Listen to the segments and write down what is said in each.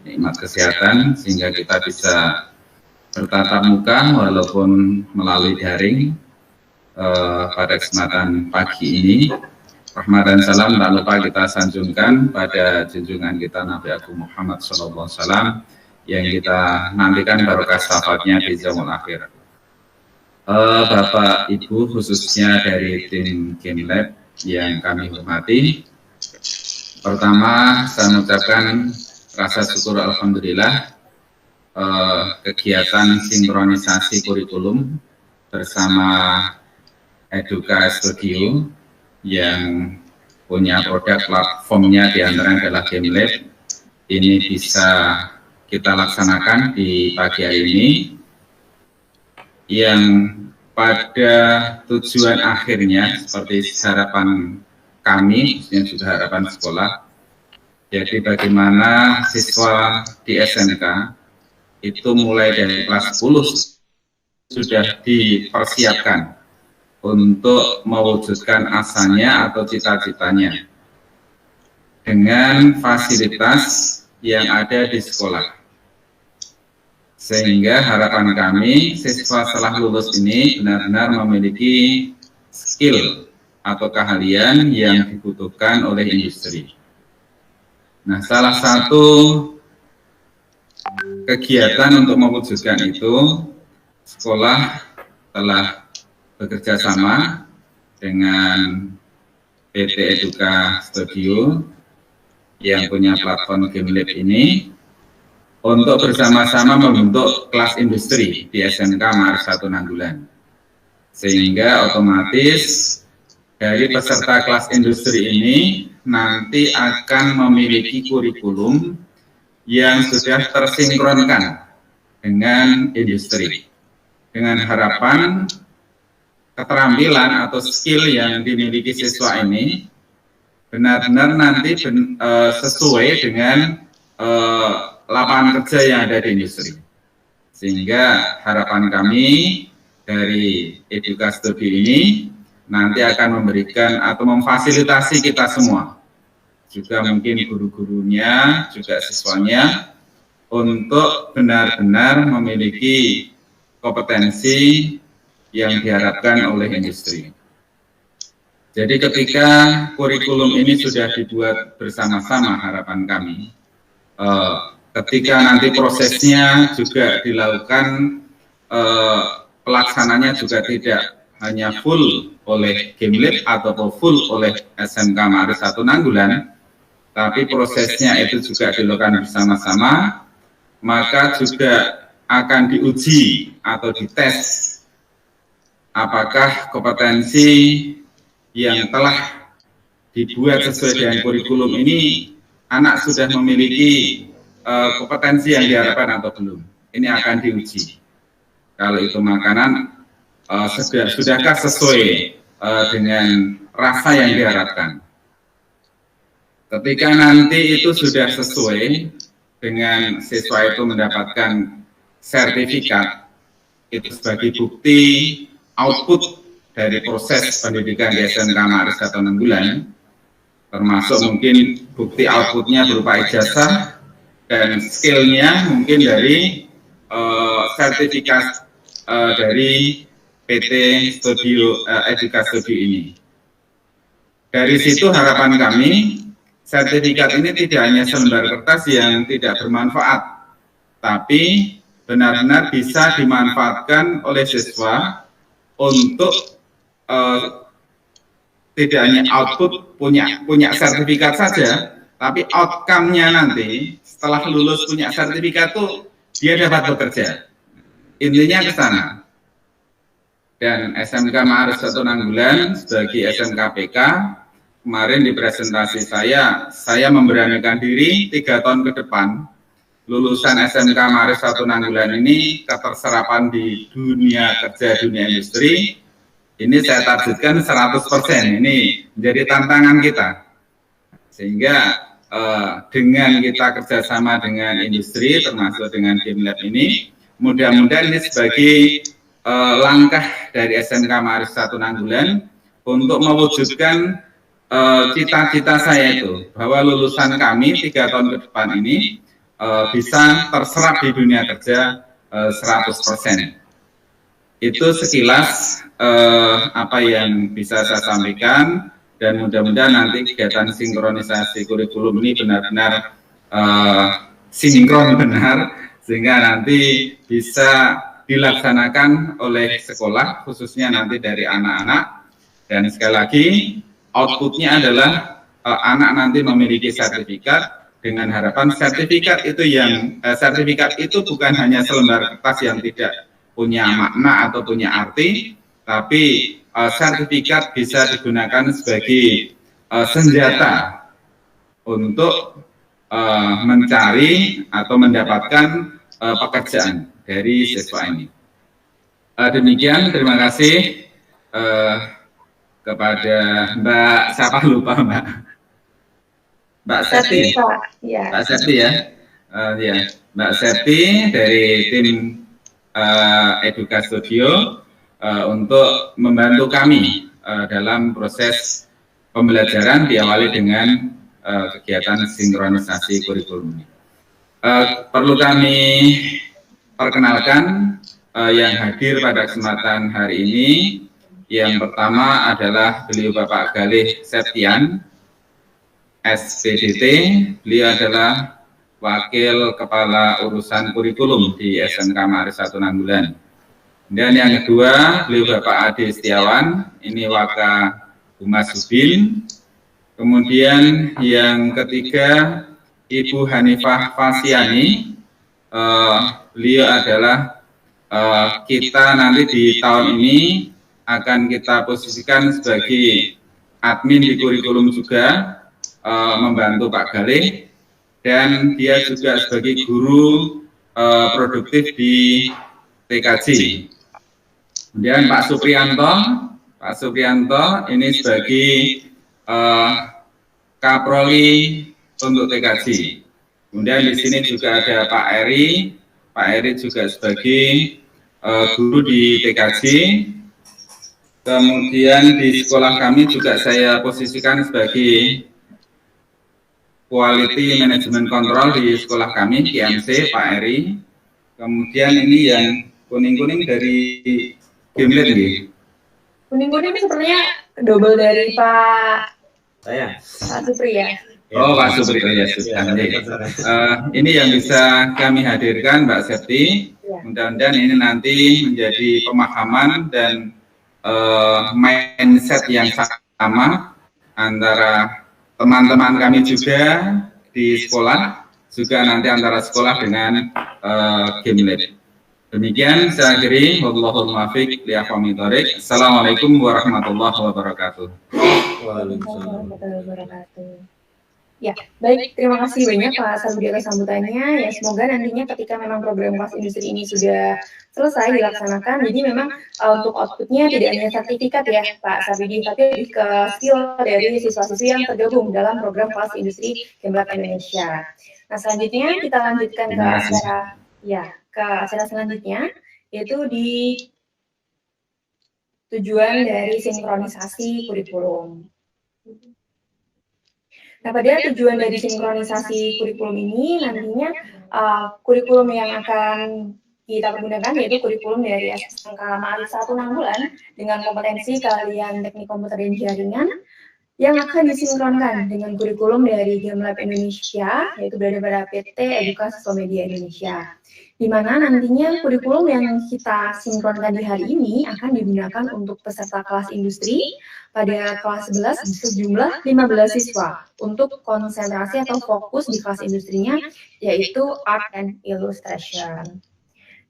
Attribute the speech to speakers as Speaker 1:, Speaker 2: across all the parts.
Speaker 1: nikmat kesehatan sehingga kita bisa bertatap muka walaupun melalui daring pada kesempatan pagi ini. Rahmat dan salam tak lupa kita sanjungkan pada junjungan kita Nabi Agung Muhammad SAW yang kita nantikan barokah syafaatnya di zamanul akhir. Bapak Ibu khususnya dari tim GameLab yang kami hormati, pertama saya mengucapkan rasa syukur alhamdulillah kegiatan sinkronisasi kurikulum bersama Eduka Studio yang punya produk platformnya diantaranya adalah GameLab ini bisa kita laksanakan di pagi hari ini, yang pada tujuan akhirnya seperti harapan kami, yang juga harapan sekolah. Jadi bagaimana siswa di SMK itu mulai dari kelas 10 sudah dipersiapkan untuk mewujudkan asanya atau cita-citanya dengan fasilitas yang ada di sekolah. Sehingga harapan kami siswa setelah lulus ini benar-benar memiliki skill atau keahlian yang dibutuhkan oleh industri. Nah, salah satu kegiatan untuk mewujudkan itu, sekolah telah bekerja sama dengan PT Eduka Studio yang punya platform GameLab ini untuk bersama-sama membentuk kelas industri di SMK Maris 1 Nanggulan. Sehingga otomatis dari peserta kelas industri ini nanti akan memiliki kurikulum yang sudah tersinkronkan dengan industri. Dengan harapan keterampilan atau skill yang dimiliki siswa ini benar-benar nanti sesuai dengan lapangan kerja yang ada di industri. Sehingga harapan kami dari Eduka Studio ini nanti akan memberikan atau memfasilitasi kita semua, juga mungkin guru-gurunya, juga siswanya, untuk benar-benar memiliki kompetensi yang diharapkan oleh industri. Jadi ketika kurikulum ini sudah dibuat bersama-sama, harapan kami, ketika nanti prosesnya juga dilakukan, pelaksananya juga tidak hanya full oleh GameLab atau full oleh SMK Maris 1 Nanggulan, tapi prosesnya itu juga dilakukan bersama-sama, maka juga akan diuji atau dites apakah kompetensi yang telah dibuat sesuai dengan kurikulum ini anak sudah memiliki kompetensi yang diharapkan atau belum. Ini akan diuji. Kalau itu makanan, sudahkah sesuai dengan rasa yang diharapkan. Ketika nanti itu sudah sesuai dengan siswa itu mendapatkan sertifikat, itu sebagai bukti output dari proses pendidikan di SMK Maris 1 Nanggulan, termasuk mungkin bukti outputnya berupa ijazah dan skillnya mungkin dari sertifikat dari PT Eduka Studio ini. Dari situ harapan kami, sertifikat ini tidak hanya selembar kertas yang tidak bermanfaat, tapi benar-benar bisa dimanfaatkan oleh siswa untuk tidak hanya output punya sertifikat saja, tapi outcome-nya nanti setelah lulus punya sertifikat itu dia dapat bekerja. Intinya ke sana. Dan SMK Maris 1 Nanggulan sebagai SMK PK, kemarin di presentasi saya memberanikan diri 3 tahun ke depan, lulusan SMK Maris 1 Nanggulan ini keterserapan di dunia kerja, dunia industri, ini saya targetkan 100%, ini menjadi tantangan kita. Sehingga dengan kita kerjasama dengan industri, termasuk dengan GameLab ini, mudah-mudahan ini sebagai langkah dari SMK Maris 1 Nanggulan untuk mewujudkan cita-cita saya itu, bahwa lulusan kami 3 tahun ke depan ini bisa terserap di dunia kerja 100%. Itu sekilas apa yang bisa saya sampaikan, dan mudah-mudahan nanti kegiatan sinkronisasi kurikulum ini benar-benar sinkron benar, sehingga nanti bisa dilaksanakan oleh sekolah, khususnya nanti dari anak-anak. Dan sekali lagi, outputnya adalah anak nanti memiliki sertifikat, dengan harapan sertifikat itu bukan hanya selembar kertas yang tidak punya makna atau punya arti, tapi sertifikat bisa digunakan sebagai senjata untuk mencari atau mendapatkan pekerjaan dari siswa ini. Demikian, terima kasih kepada Mbak, siapa lupa Mbak Septi, Mbak Septi ya, Mbak Septi dari tim Eduka Studio untuk membantu kami dalam proses pembelajaran diawali dengan kegiatan sinkronisasi kurikulum ini. Perlu kami perkenalkan yang hadir pada kesempatan hari ini. Yang pertama adalah beliau Bapak Galih Septian, SPDT. Beliau adalah Wakil Kepala Urusan Kurikulum di SMK Ma'arif 1 Nanggulan. Dan yang kedua, beliau Bapak Ade Setiawan, ini Waka Humas Subin. Kemudian yang ketiga, Ibu Hanifah Fasiani, beliau adalah kita nanti di tahun ini akan kita posisikan sebagai admin di kurikulum juga, membantu Pak Galih, dan dia juga sebagai guru produktif di TKJ. Kemudian Pak Suprianto ini sebagai Kaproli untuk TKJ. Kemudian di sini juga ada Pak Eri juga sebagai guru di TKJ. Kemudian di sekolah kami juga saya posisikan sebagai Quality Management Control di sekolah kami, QMC, Pak Eri. Kemudian ini yang kuning-kuning dari Gimlet nih.
Speaker 2: Kuning-kuning sebenarnya double dari Pak Supri ya.
Speaker 1: Oh, Pak Supri, ya sudah. Ini yang bisa kami hadirkan, Mbak Septi. Mudah-mudahan ini nanti menjadi pemahaman dan mindset yang sama antara teman-teman kami juga di sekolah, juga nanti antara sekolah dengan Gimlet. Demikian saya akhiri. Wallahul muwaffiq li aqwamit thoriq. Assalamualaikum warahmatullahi wabarakatuh.
Speaker 2: Waalaikumsalam warahmatullahi wabarakatuh. Ya, baik, terima kasih banyak Pak Sabudi atas sambutannya. Ya, semoga nantinya ketika memang program kelas industri ini sudah selesai dilaksanakan, jadi memang untuk outputnya tidak hanya sertifikat ya Pak Sabudi, tapi lebih ke skill dari siswa-siswi yang tergabung dalam program kelas industri Kemlab Indonesia. Nah, selanjutnya kita lanjutkan ke acara selanjutnya, yaitu di tujuan dari sinkronisasi kurikulum. Nah, pada tujuan dari sinkronisasi kurikulum ini nantinya kurikulum yang akan kita pergunakan yaitu kurikulum dari SMK Ma'arif 1 Nanggulan dengan kompetensi keahlian teknik komputer dan jaringan yang akan disinkronkan dengan kurikulum dari Kemlab Indonesia, yaitu berada pada PT Eduka Sosmedia Indonesia, di mana nantinya kurikulum yang kita sinkronkan di hari ini akan digunakan untuk peserta kelas industri pada kelas 11 sejumlah 15 siswa untuk konsentrasi atau fokus di kelas industrinya, yaitu Art and Illustration.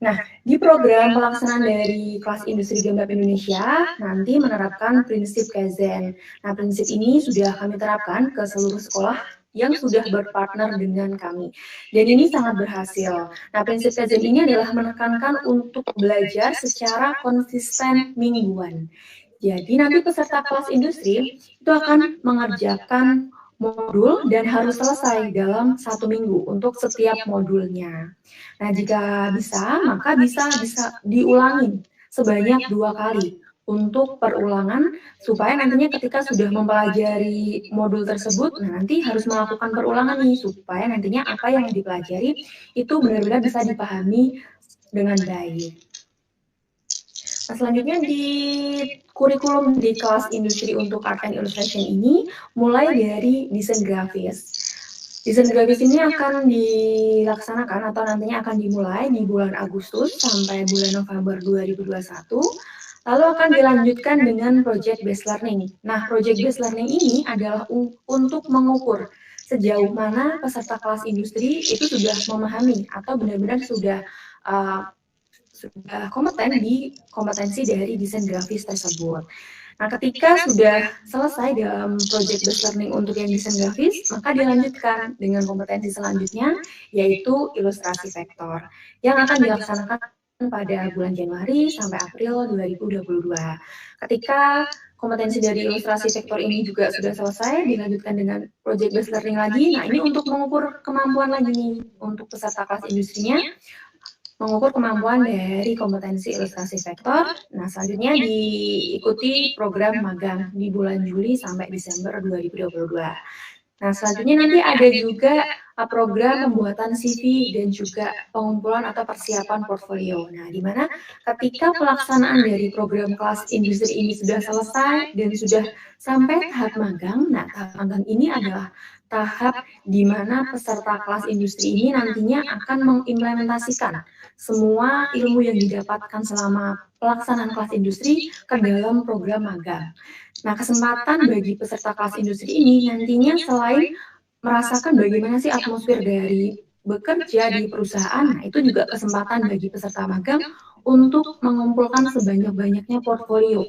Speaker 2: Nah, di program pelaksanaan dari kelas industri Kemlab Indonesia nanti menerapkan prinsip Kaizen. Nah, prinsip ini sudah kami terapkan ke seluruh sekolah yang sudah berpartner dengan kami. Dan ini sangat berhasil. Nah, prinsip Kaizen ini adalah menekankan untuk belajar secara konsisten mingguan. Jadi nanti peserta kelas industri itu akan mengerjakan modul dan harus selesai dalam 1 minggu untuk setiap modulnya. Nah, jika bisa, maka bisa diulangi sebanyak 2 kali untuk perulangan, supaya nantinya ketika sudah mempelajari modul tersebut, nah nanti harus melakukan perulangan nih, supaya nantinya apa yang dipelajari itu benar-benar bisa dipahami dengan baik. Nah, selanjutnya di kurikulum di kelas industri untuk art and illustration ini, mulai dari desain grafis. Desain grafis ini akan dilaksanakan atau nantinya akan dimulai di bulan Agustus sampai bulan November 2021. Lalu akan dilanjutkan dengan project based learning. Nah, project based learning ini adalah untuk mengukur sejauh mana peserta kelas industri itu sudah memahami atau benar-benar sudah kompeten di kompetensi dari desain grafis tersebut. Nah, ketika sudah selesai dalam project based learning untuk yang desain grafis, maka dilanjutkan dengan kompetensi selanjutnya, yaitu ilustrasi vektor, yang akan dilaksanakan pada bulan Januari sampai April 2022. Ketika kompetensi dari ilustrasi vektor ini juga sudah selesai, dilanjutkan dengan project based learning lagi. Nah, ini untuk mengukur kemampuan lagi nih untuk peserta kelas industrinya, mengukur kemampuan dari kompetensi ilustrasi vektor. Nah, selanjutnya diikuti program magang di bulan Juli sampai Desember 2022. Nah, selanjutnya nanti ada juga program pembuatan CV dan juga pengumpulan atau persiapan portfolio. Nah, di mana ketika pelaksanaan dari program kelas industri ini sudah selesai dan sudah sampai tahap magang, nah tahap magang ini adalah tahap di mana peserta kelas industri ini nantinya akan mengimplementasikan semua ilmu yang didapatkan selama pelaksanaan kelas industri ke dalam program magang. Nah, kesempatan bagi peserta kelas industri ini nantinya selain merasakan bagaimana sih atmosfer dari bekerja di perusahaan, nah itu juga kesempatan bagi peserta magang untuk mengumpulkan sebanyak-banyaknya portfolio.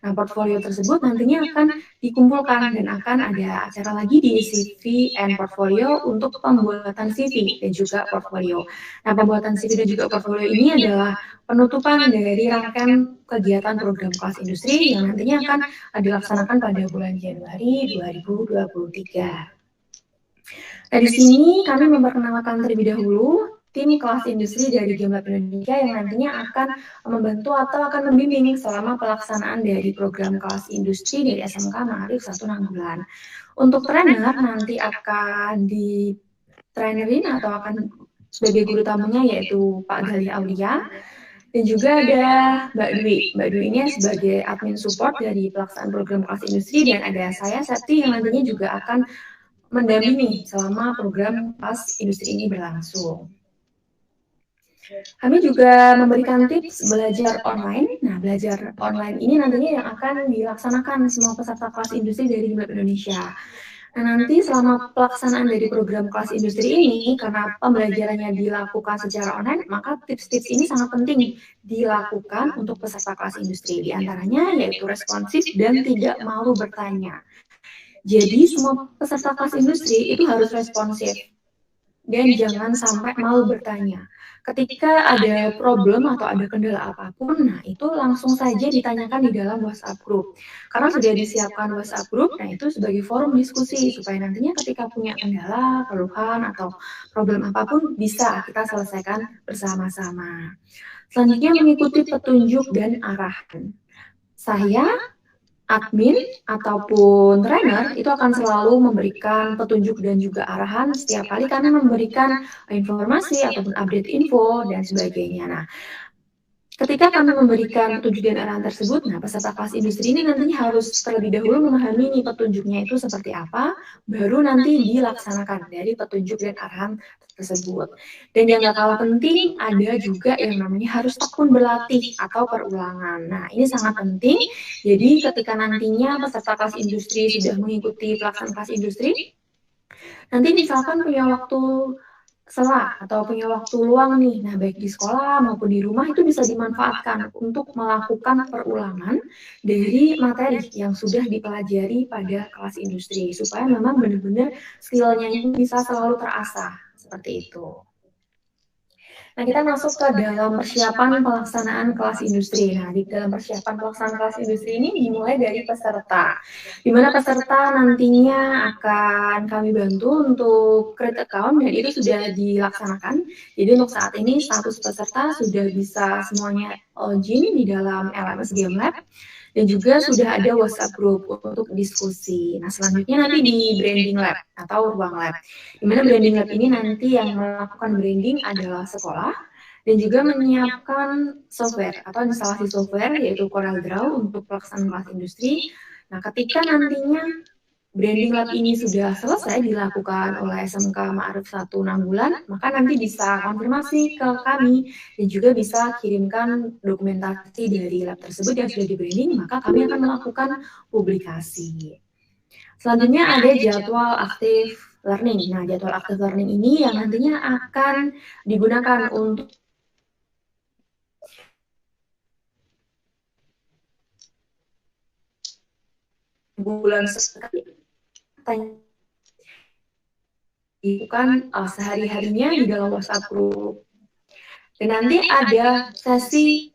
Speaker 2: Nah, portfolio tersebut nantinya akan dikumpulkan dan akan ada acara lagi di CV and portfolio untuk pembuatan CV dan juga portfolio. Nah, pembuatan CV dan juga portfolio ini adalah penutupan dari rangkaian kegiatan program kelas industri yang nantinya akan dilaksanakan pada bulan Januari 2023. Nah, di sini kami memperkenalkan terlebih dahulu tim kelas industri dari Gemlab Indonesia yang nantinya akan membantu atau akan membimbing selama pelaksanaan dari program kelas industri dari SMK Ma'arif 1 Nanggulan. Untuk trainer nanti akan di trainerin atau akan sebagai guru tamunya yaitu Pak Gali Aulia. Dan juga ada Mbak Dwi. Mbak Dwi ini sebagai admin support dari pelaksanaan program kelas industri, dan ada saya, Septi, yang nantinya juga akan mendampingi selama program kelas industri ini berlangsung. Kami juga memberikan tips belajar online. Nah, belajar online ini nantinya yang akan dilaksanakan semua peserta kelas industri dari Gemlab Indonesia. Nah, nanti selama pelaksanaan dari program kelas industri ini, karena pembelajarannya dilakukan secara online, maka tips-tips ini sangat penting dilakukan untuk peserta kelas industri. Di antaranya yaitu responsif dan tidak malu bertanya. Jadi, semua peserta kelas industri itu harus responsif dan jangan sampai malu bertanya. Ketika ada problem atau ada kendala apapun, nah itu langsung saja ditanyakan di dalam WhatsApp group. Karena sudah disiapkan WhatsApp group, nah itu sebagai forum diskusi supaya nantinya ketika punya kendala, keluhan atau problem apapun bisa kita selesaikan bersama-sama. Selanjutnya mengikuti petunjuk dan arahan. Saya admin ataupun trainer itu akan selalu memberikan petunjuk dan juga arahan setiap kali kami memberikan informasi ataupun update info dan sebagainya. Nah, ketika kami memberikan petunjuk dan arahan tersebut, nah peserta kelas industri ini nantinya harus terlebih dahulu memahami nih petunjuknya itu seperti apa, baru nanti dilaksanakan dari petunjuk dan arahan tersebut. Dan yang gak kalah penting, ada juga yang namanya harus tekun berlatih atau perulangan. Nah, ini sangat penting. Jadi ketika nantinya peserta kelas industri sudah mengikuti pelaksanaan kelas industri, nanti misalkan punya waktu sela atau punya waktu luang nih, nah baik di sekolah maupun di rumah itu bisa dimanfaatkan untuk melakukan perulangan dari materi yang sudah dipelajari pada kelas industri supaya memang benar-benar skill-nya ini bisa selalu terasah seperti itu. Nah, kita masuk ke dalam persiapan pelaksanaan kelas industri. Nah, di dalam persiapan pelaksanaan kelas industri ini dimulai dari peserta, di mana peserta nantinya akan kami bantu untuk create account dan itu sudah dilaksanakan. Jadi untuk saat ini status peserta sudah bisa semuanya login di dalam LMS Game Lab dan juga sudah ada WhatsApp group untuk diskusi. Nah, selanjutnya nanti di branding lab atau ruang lab. Di mana branding lab ini nanti yang melakukan branding adalah sekolah dan juga menyiapkan software atau instalasi software yaitu CorelDRAW untuk pelaksanaan kelas industri. Nah, ketika nantinya branding lab ini sudah selesai dilakukan oleh SMK Ma'arif 1 bulan, maka nanti bisa konfirmasi ke kami dan juga bisa kirimkan dokumentasi dari lab tersebut yang sudah di branding, maka kami akan melakukan publikasi. Selanjutnya ada jadwal active learning. Nah, jadwal active learning ini yang nantinya akan digunakan untuk bulan sekali dilakukan sehari-harinya di dalam WhatsApp group. Dan nanti ada sesi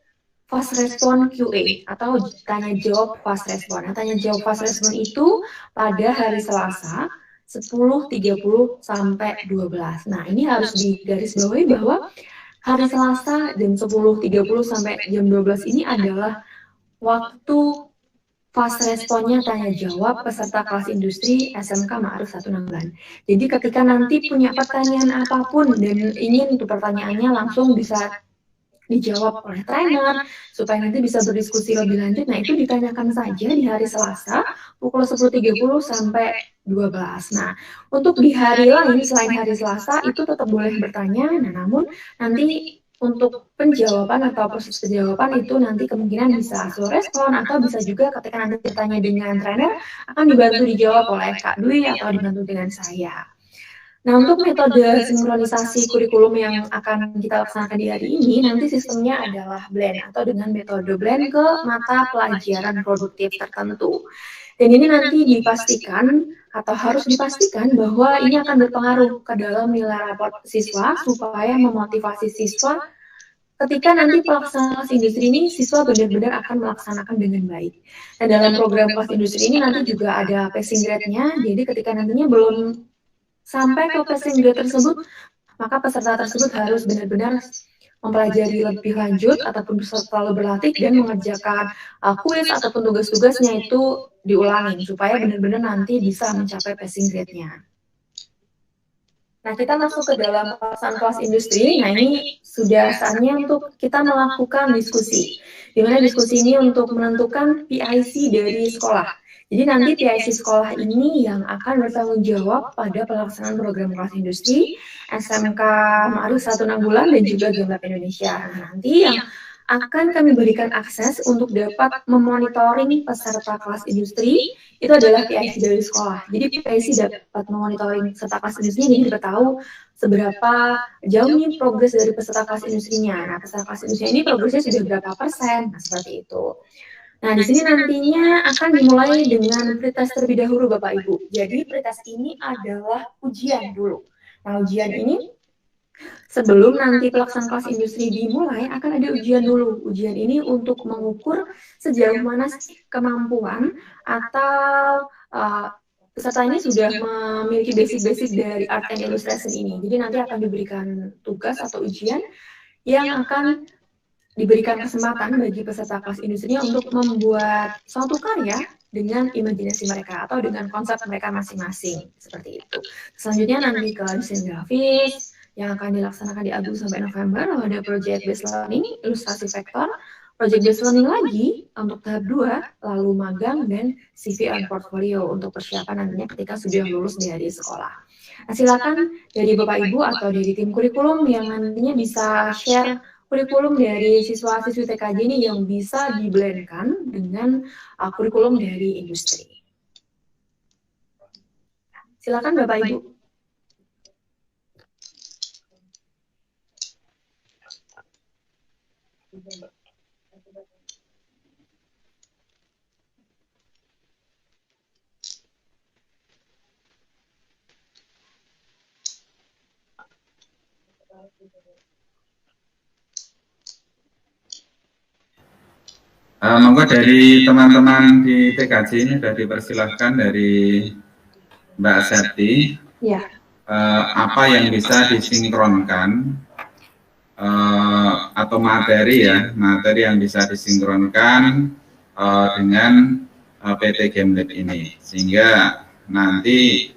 Speaker 2: fast respon QA atau tanya jawab fast respon. Nah, tanya jawab fast respon itu pada hari Selasa 10.30 sampai 12. Nah, ini harus digarisbawahi bahwa hari Selasa jam 10.30 sampai jam 12 ini adalah waktu fast responnya tanya jawab peserta kelas industri SMK Ma'arif 1 Bulan. Jadi ketika nanti punya pertanyaan apapun dan ingin untuk pertanyaannya langsung bisa dijawab oleh trainer supaya nanti bisa berdiskusi lebih lanjut. Nah, itu ditanyakan saja di hari Selasa pukul 10.30 sampai 12. Nah, untuk di hari lain selain hari Selasa itu tetap boleh bertanya. Nah, namun nanti untuk penjawaban atau proses penjawaban itu nanti kemungkinan bisa slow respon atau bisa juga ketika nanti bertanya dengan trainer akan dibantu dijawab oleh Kak Dwi atau dibantu dengan saya. Nah, untuk metode sinkronisasi kurikulum yang akan kita laksanakan di hari ini, nanti sistemnya adalah blend atau dengan metode blend ke mata pelajaran produktif tertentu. Dan ini nanti dipastikan atau harus dipastikan bahwa ini akan berpengaruh ke dalam nilai raport siswa supaya memotivasi siswa ketika nanti pelaksanaan kelas industri ini siswa benar-benar akan melaksanakan dengan baik. Nah, dalam program kelas industri ini nanti juga ada passing grade-nya, jadi ketika nantinya belum sampai ke passing grade tersebut, maka peserta tersebut harus benar-benar mempelajari lebih lanjut ataupun selalu berlatih dan mengerjakan kuis ataupun tugas-tugasnya itu diulangi supaya benar-benar nanti bisa mencapai passing grade-nya. Nah, kita masuk ke dalam pelaksanaan kelas industri. Nah, ini sudah saatnya untuk kita melakukan diskusi. Di mana diskusi ini untuk menentukan PIC dari sekolah. Jadi nanti PIC sekolah ini yang akan bertanggung jawab pada pelaksanaan program kelas industri, SMK Ma'arif 1 Bulan dan juga Game Lab Indonesia. Nah, nanti yang akan kami berikan akses untuk dapat memonitoring peserta kelas industri itu adalah PIC dari sekolah. Jadi PIC dapat memonitoring peserta kelas industrinya, jadi dapat tahu seberapa jauh nih progres dari peserta kelas industrinya. Nah, peserta kelas industrinya ini progresnya sudah berapa persen? Nah, seperti itu. Nah, di sini nantinya akan dimulai dengan pretest terlebih dahulu, Bapak Ibu. Jadi pretest ini adalah ujian dulu. Nah, ujian ini sebelum nanti pelaksanaan kelas industri dimulai, akan ada ujian dulu. Ujian ini untuk mengukur sejauh mana kemampuan atau peserta ini sudah memiliki basic-basic dari art and illustration ini. Jadi nanti akan diberikan tugas atau ujian yang akan diberikan kesempatan bagi peserta kelas industrinya untuk membuat suatu karya dengan imajinasi mereka atau dengan konsep mereka masing-masing. Seperti itu. Selanjutnya nanti ke desain grafis, yang akan dilaksanakan di Agustus sampai November, lalu ada project based learning, ilustrasi vektor, project based learning lagi untuk tahap 2, lalu magang dan CV and portfolio untuk persiapan nantinya ketika sudah lulus dari sekolah. Nah, silakan dari Bapak Ibu atau dari tim kurikulum yang nantinya bisa share kurikulum dari siswa-siswi TKJ ini yang bisa diblendkan dengan kurikulum dari industri. Silakan Bapak Ibu.
Speaker 1: Monggo dari teman-teman di TKJ ini sudah dipersilahkan dari Mbak Septi.
Speaker 2: Ya.
Speaker 1: Apa yang bisa disinkronkan atau materi yang bisa disinkronkan dengan PT GameLab ini, sehingga nanti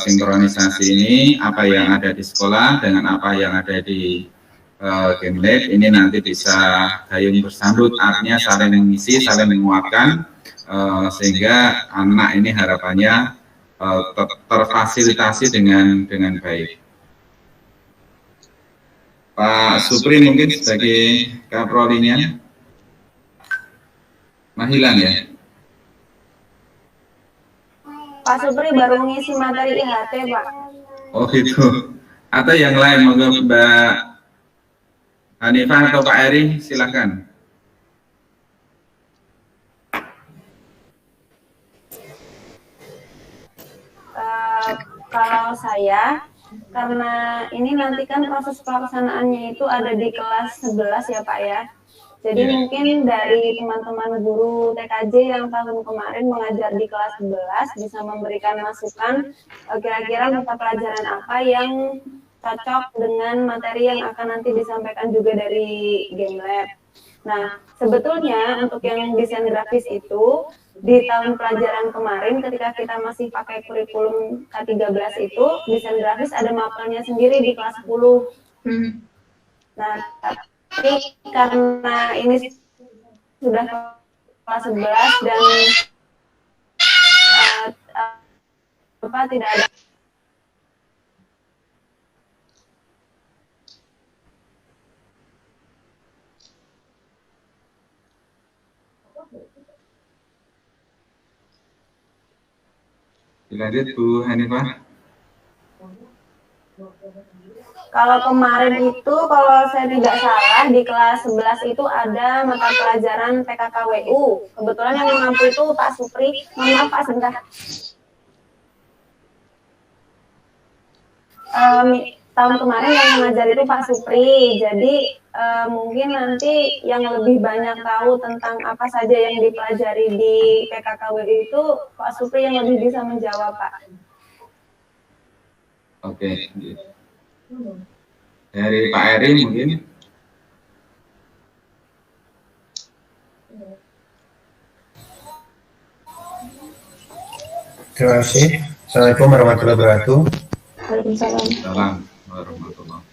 Speaker 1: sinkronisasi ini apa yang ada di sekolah dengan apa yang ada di GameLab ini nanti bisa gayung bersambut, artinya saling mengisi, saling menguatkan, sehingga anak ini harapannya terfasilitasi dengan baik. Pak Supri mungkin sebagai kaprolinya, hilang ya?
Speaker 3: Pak Supri baru ngisi materi IHT, Pak.
Speaker 1: Oh gitu. Atau yang lain, monggo Mbak Hanifah atau Pak Eri, silakan.
Speaker 3: Kalau saya, karena ini nanti kan proses pelaksanaannya itu ada di kelas 11 ya Pak ya. Jadi mungkin dari teman-teman guru TKJ yang tahun kemarin mengajar di kelas 11 bisa memberikan masukan kira-kira mata pelajaran apa yang cocok dengan materi yang akan nanti disampaikan juga dari GameLab. Nah, sebetulnya untuk yang desain grafis itu di tahun pelajaran kemarin ketika kita masih pakai kurikulum K13 itu desain grafis ada mapelnya sendiri di kelas 10. Nah, tapi karena ini sudah kelas 11 dan tidak ada
Speaker 1: Dilanjut Bu Hanifah.
Speaker 3: Kalau kemarin itu, kalau saya tidak salah, di kelas 11 itu ada mata pelajaran PKKWU. Kebetulan yang mengampu itu Pak Supri. Mohon maaf Pak, sebentar. Tahun kemarin yang mengajar itu Pak Supri. Jadi mungkin nanti yang lebih banyak tahu tentang apa saja yang dipelajari di PKKWU itu Pak Supri yang lebih bisa menjawab, Pak.
Speaker 1: Oke. Dari Pak Eri mungkin.
Speaker 4: Terima kasih. Assalamualaikum warahmatullahi wabarakatuh.
Speaker 1: Waalaikumsalam warahmatullahi.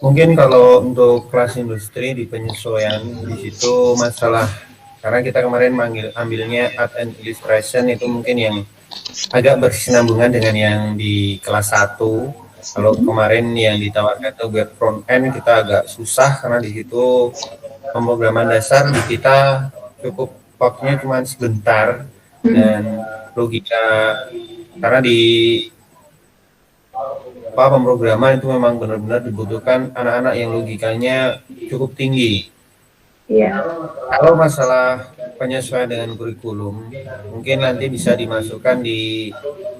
Speaker 4: Mungkin kalau untuk kelas industri di penyesuaian di situ masalah, karena kita kemarin ambilnya art and illustration itu mungkin yang agak berkesinambungan dengan yang di kelas 1. Kalau kemarin yang ditawarkan itu web front end kita agak susah karena di situ pemrograman dasar di kita cukup waktunya cuma sebentar dan logika, karena di pemrograman itu memang benar-benar dibutuhkan anak-anak yang logikanya cukup tinggi.
Speaker 2: Iya.
Speaker 4: Kalau masalah penyesuaian dengan kurikulum, mungkin nanti bisa dimasukkan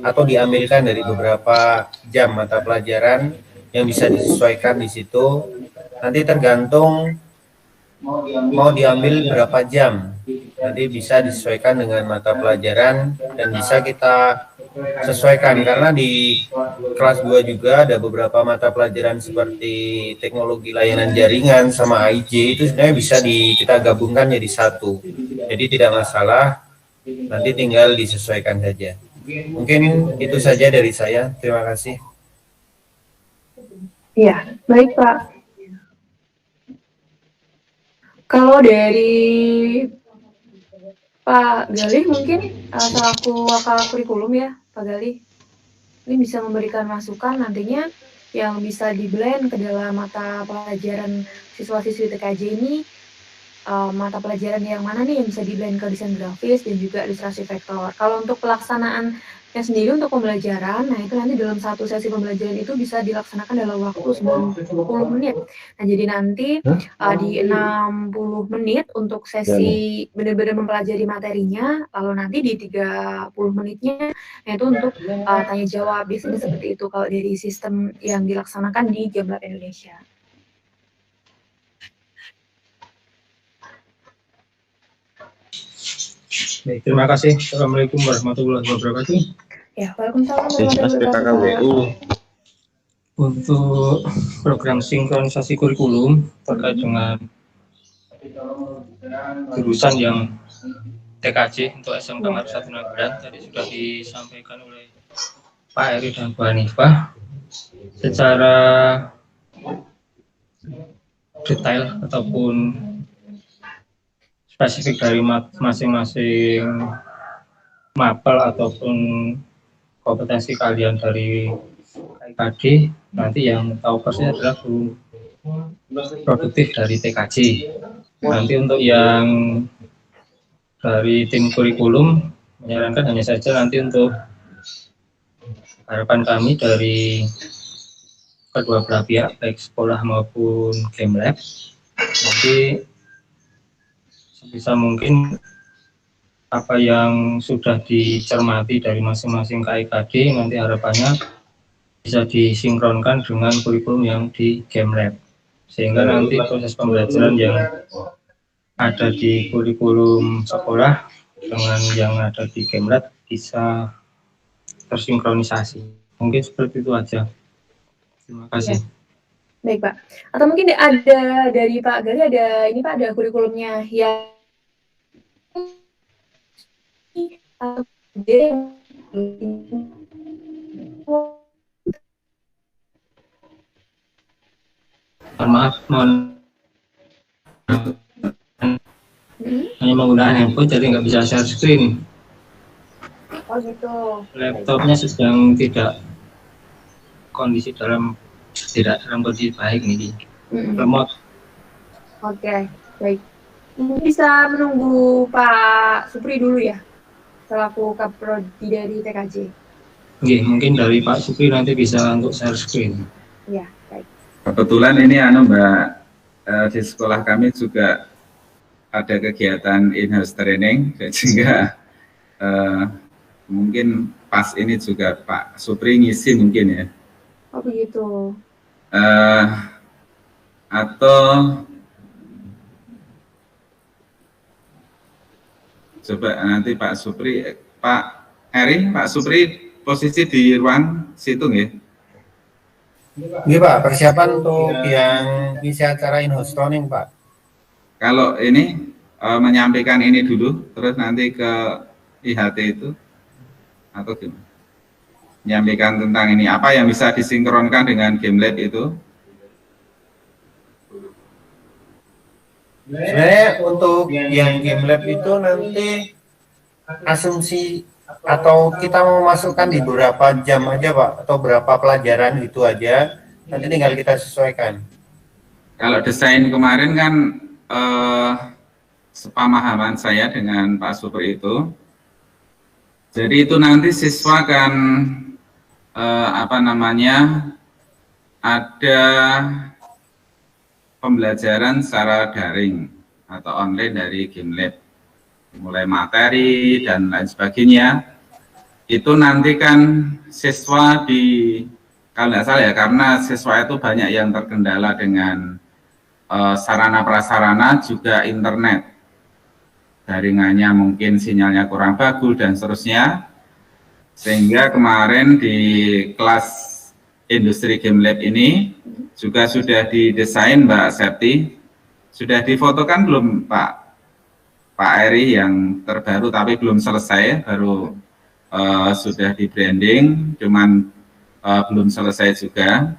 Speaker 4: atau diambilkan dari beberapa jam mata pelajaran yang bisa disesuaikan di situ. Nanti tergantung mau diambil berapa jam. Nanti bisa disesuaikan dengan mata pelajaran dan bisa kita sesuaikan, karena di kelas 2 juga ada beberapa mata pelajaran seperti teknologi layanan jaringan sama AIJ itu sebenarnya bisa kita gabungkan jadi satu. Jadi tidak masalah, nanti tinggal disesuaikan saja. Mungkin itu saja dari saya. Terima kasih.
Speaker 2: Iya, baik Pak. Kalau dari Pak Galih mungkin selaku wakil kurikulum ya, Pak Galih, ini bisa memberikan masukan nantinya yang bisa di-blend ke dalam mata pelajaran siswa-siswi TKJ ini, mata pelajaran yang mana nih yang bisa di-blend ke desain grafis dan juga ilustrasi vektor. Kalau untuk pelaksanaannya sendiri untuk pembelajaran, nah itu nanti dalam satu sesi pembelajaran itu bisa dilaksanakan dalam waktu 90 menit. Nah jadi nanti di 60 menit untuk sesi benar-benar mempelajari materinya, lalu nanti di 30 menitnya nah itu untuk tanya jawab. Biasanya seperti itu kalau dari sistem yang dilaksanakan di GameLab Indonesia.
Speaker 5: Baik, terima kasih. Assalamualaikum warahmatullahi wabarakatuh.
Speaker 2: Ya, waalaikumsalam warahmatullahi wabarakatuh.
Speaker 6: WU.
Speaker 5: Untuk program sinkronisasi kurikulum terkait dengan jurusan yang TKJ untuk SMK Mari 1 Nanggalan tadi sudah disampaikan oleh Pak Eri dan Bu Hanifah secara detail ataupun spesifik dari masing-masing mapel ataupun kompetensi kalian dari KIKD. Nanti yang tahu persis adalah guru produktif dari TKJ. Nanti untuk yang dari tim kurikulum menyarankan hanya saja nanti untuk harapan kami dari kedua belah pihak baik sekolah maupun game lab nanti sebisa mungkin apa yang sudah dicermati dari masing-masing KIKD nanti harapannya bisa disinkronkan dengan kurikulum yang di game lab sehingga nanti proses pembelajaran yang ada di kurikulum sekolah dengan yang ada di game lab bisa tersinkronisasi. Mungkin seperti itu aja. Terima kasih.
Speaker 2: Baik Pak. Atau mungkin ada dari Pak Gali ada ini Pak ada kurikulumnya yang
Speaker 5: Maaf, mohon hanya menggunakan handphone jadi nggak bisa share screen.
Speaker 2: Oh gitu.
Speaker 5: Laptopnya sedang tidak dalam kondisi baik nih. Remote.
Speaker 2: Oke, baik. Mungkin bisa menunggu Pak Supri dulu ya, selaku Kaprodi dari TKJ.
Speaker 5: Oke, mungkin dari Pak Supri nanti bisa untuk share screen.
Speaker 2: Ya, baik.
Speaker 1: Kebetulan ini Mbak, di sekolah kami juga ada kegiatan in-house training, sehingga mungkin pas ini juga Pak Supri ngisi mungkin ya.
Speaker 2: Oh begitu.
Speaker 1: Atau coba nanti Pak Supri, Pak Eri, Pak Supri posisi di ruang situng ya.
Speaker 4: Iya Pak, persiapan untuk yang isi acara in-house training Pak.
Speaker 1: Kalau ini menyampaikan ini dulu, terus nanti ke IHT itu, atau gimana? Menyampaikan tentang ini, apa yang bisa disinkronkan dengan game lab itu?
Speaker 4: Sebenarnya untuk yang game lab itu nanti asumsi atau kita mau masukkan di beberapa jam aja Pak, atau berapa pelajaran gitu aja, nanti tinggal kita sesuaikan.
Speaker 1: Kalau desain kemarin kan sepemahaman saya dengan Pak Supri itu, jadi itu nanti siswa kan ada pembelajaran secara daring atau online dari game lab, mulai materi dan lain sebagainya. Itu nanti kan siswa kalau nggak salah ya, karena siswa itu banyak yang terkendala dengan sarana prasarana juga internet, jaringannya mungkin sinyalnya kurang bagus dan seterusnya, sehingga kemarin di kelas industri game lab ini juga sudah didesain Mbak Septi, sudah difotokan belum Pak Eri yang terbaru, tapi belum selesai, baru sudah di branding, cuman belum selesai juga,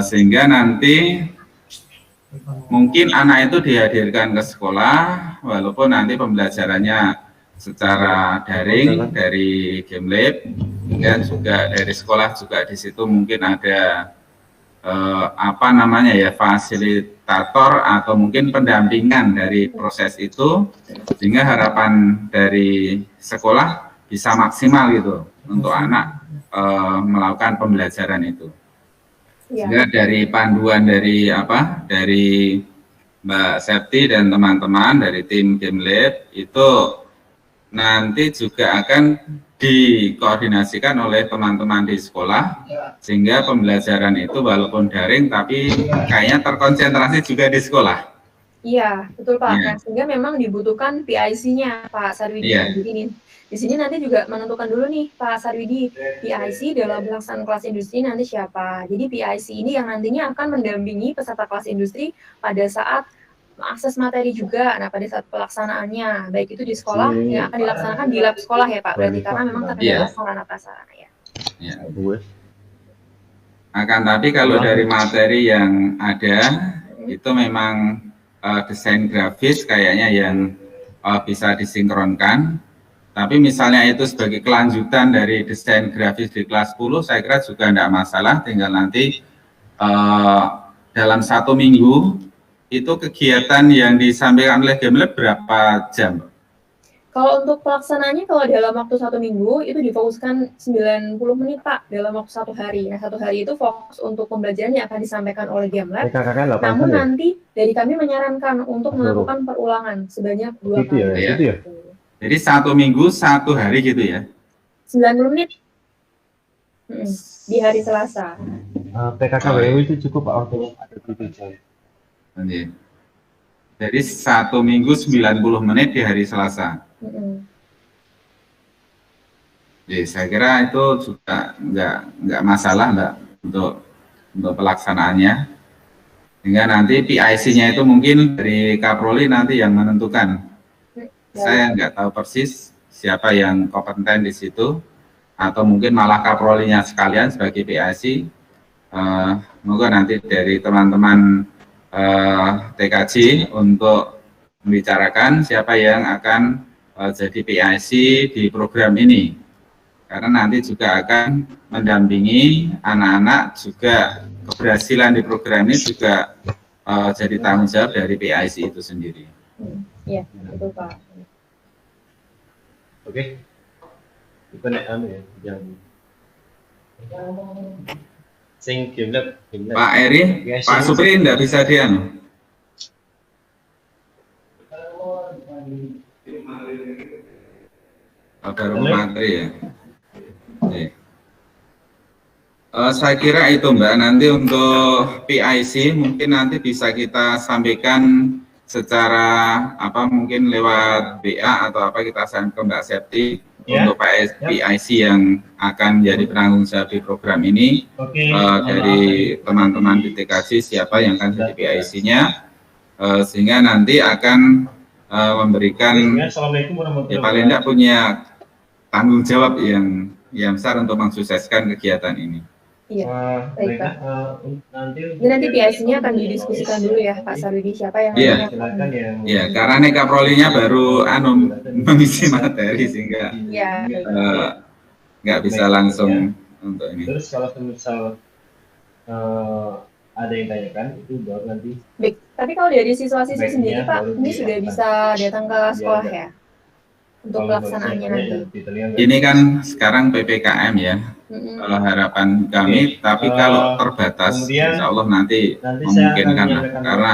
Speaker 1: sehingga nanti mungkin anak itu dihadirkan ke sekolah, walaupun nanti pembelajarannya secara daring dari game lab, dan juga dari sekolah juga di situ mungkin ada fasilitator atau mungkin pendampingan dari proses itu, sehingga harapan dari sekolah bisa maksimal gitu untuk anak melakukan pembelajaran itu. Sehingga dari panduan dari Mbak Septi dan teman-teman dari tim game lab itu nanti juga akan dikoordinasikan oleh teman-teman di sekolah, sehingga pembelajaran itu walaupun daring tapi kayaknya terkonsentrasi juga di sekolah.
Speaker 2: Iya, betul Pak.
Speaker 1: Iya.
Speaker 2: Nah, sehingga memang dibutuhkan PIC-nya Pak Sarwidi.
Speaker 1: Iya.
Speaker 2: Jadi di sini nanti juga menentukan dulu nih Pak Sarwidi, PIC dalam pelaksanaan kelas industri nanti siapa. Jadi PIC ini yang nantinya akan mendampingi peserta kelas industri pada saat akses materi juga. Nah, pada saat pelaksanaannya, baik itu di sekolah yang akan dilaksanakan di lab sekolah ya Pak. Berarti karena memang terkendala sarana prasarana ya.
Speaker 1: Ya. Akan tapi kalau dari materi yang ada itu memang desain grafis kayaknya yang bisa disinkronkan. Tapi misalnya itu sebagai kelanjutan dari desain grafis di kelas 10, saya kira juga tidak masalah. Tinggal nanti dalam 1 minggu itu kegiatan yang disampaikan oleh Gemlab berapa jam?
Speaker 2: Kalau untuk pelaksanaannya, kalau dalam waktu 1 minggu, itu difokuskan 90 menit Pak, dalam waktu 1 hari. Nah, 1 hari itu fokus untuk pembelajaran yang akan disampaikan oleh Gemlab. Namun nanti dari kami menyarankan untuk melakukan perulangan sebanyak 2 kali.
Speaker 1: Ya. Jadi 1 minggu 1 hari gitu ya?
Speaker 2: 90 menit di hari Selasa.
Speaker 6: PKKWU itu cukup Pak waktu ada 7 jam.
Speaker 1: Jadi 1 minggu 90 menit di hari Selasa. Jadi saya kira itu juga nggak masalah Mbak untuk pelaksanaannya. Hingga nanti PIC-nya itu mungkin dari Kaproli nanti yang menentukan. Saya nggak tahu persis siapa yang kompeten di situ, atau mungkin malah Kaprolinya sekalian sebagai PIC. Moga nanti dari teman-teman TKJ untuk membicarakan siapa yang akan jadi PIC di program ini. Karena nanti juga akan mendampingi anak-anak, juga keberhasilan di program ini juga jadi tanggung jawab dari PIC itu sendiri.
Speaker 2: Iya, betul Pak.
Speaker 6: Oke. Itu nek ya yang sing Gemlab.
Speaker 1: Pak Eri, Pak Supri enggak bisa dia baru materi ya. Saya kira itu Mbak, nanti untuk PIC mungkin nanti bisa kita sampaikan secara mungkin lewat BA atau kita sampaikan ke Mbak Septi untuk PIC yang akan jadi penanggung jawab di program ini. Dari teman-teman di TKJ siapa yang akan jadi PIC-nya, sehingga nanti akan memberikan paling tidak punya tanggung jawab yang besar untuk mensukseskan kegiatan ini.
Speaker 2: Iya, baik Pak. Nanti PIC-nya akan didiskusikan dulu ya Pak Sarwidi, siapa yang
Speaker 1: Iya, karena nih Kaprolinya baru mengisi materi sehingga nggak bisa langsung untuk ini.
Speaker 6: Terus kalau misal ada yang tanyakan itu baru nanti.
Speaker 2: Baik, tapi kalau dari siswa-siswa sendiri Pak, ini sudah bisa datang ke sekolah ya untuk pelaksanaannya nanti.
Speaker 1: Ini kan sekarang PPKM ya. Kalau harapan kami, tapi kalau terbatas, insya Allah nanti memungkinkan lah, karena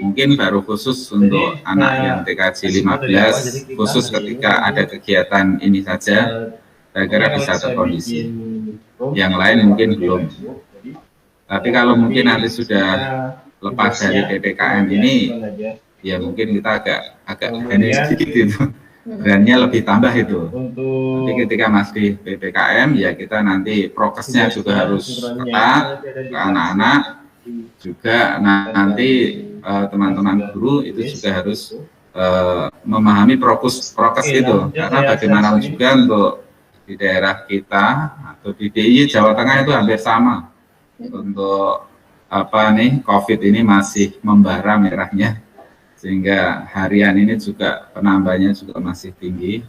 Speaker 1: mungkin baru khusus untuk anak yang TKJ 15, khusus ketika ada kegiatan ini saja, saya kira bisa terkondisi. Yang lain mungkin belum. Tapi kalau mungkin nanti sudah lepas dari PPKM ini, ya mungkin kita agak sedikit itu. Brandnya lebih tambah itu. Tapi ketika masih PPKM ya kita nanti prokesnya juga harus ketat ke anak-anak, juga nanti teman-teman guru itu juga harus memahami prokes itu, karena bagaimanapun juga untuk di daerah kita atau di DIY Jawa Tengah itu hampir sama untuk COVID ini masih membara merahnya. Sehingga harian ini juga penambahannya juga masih tinggi.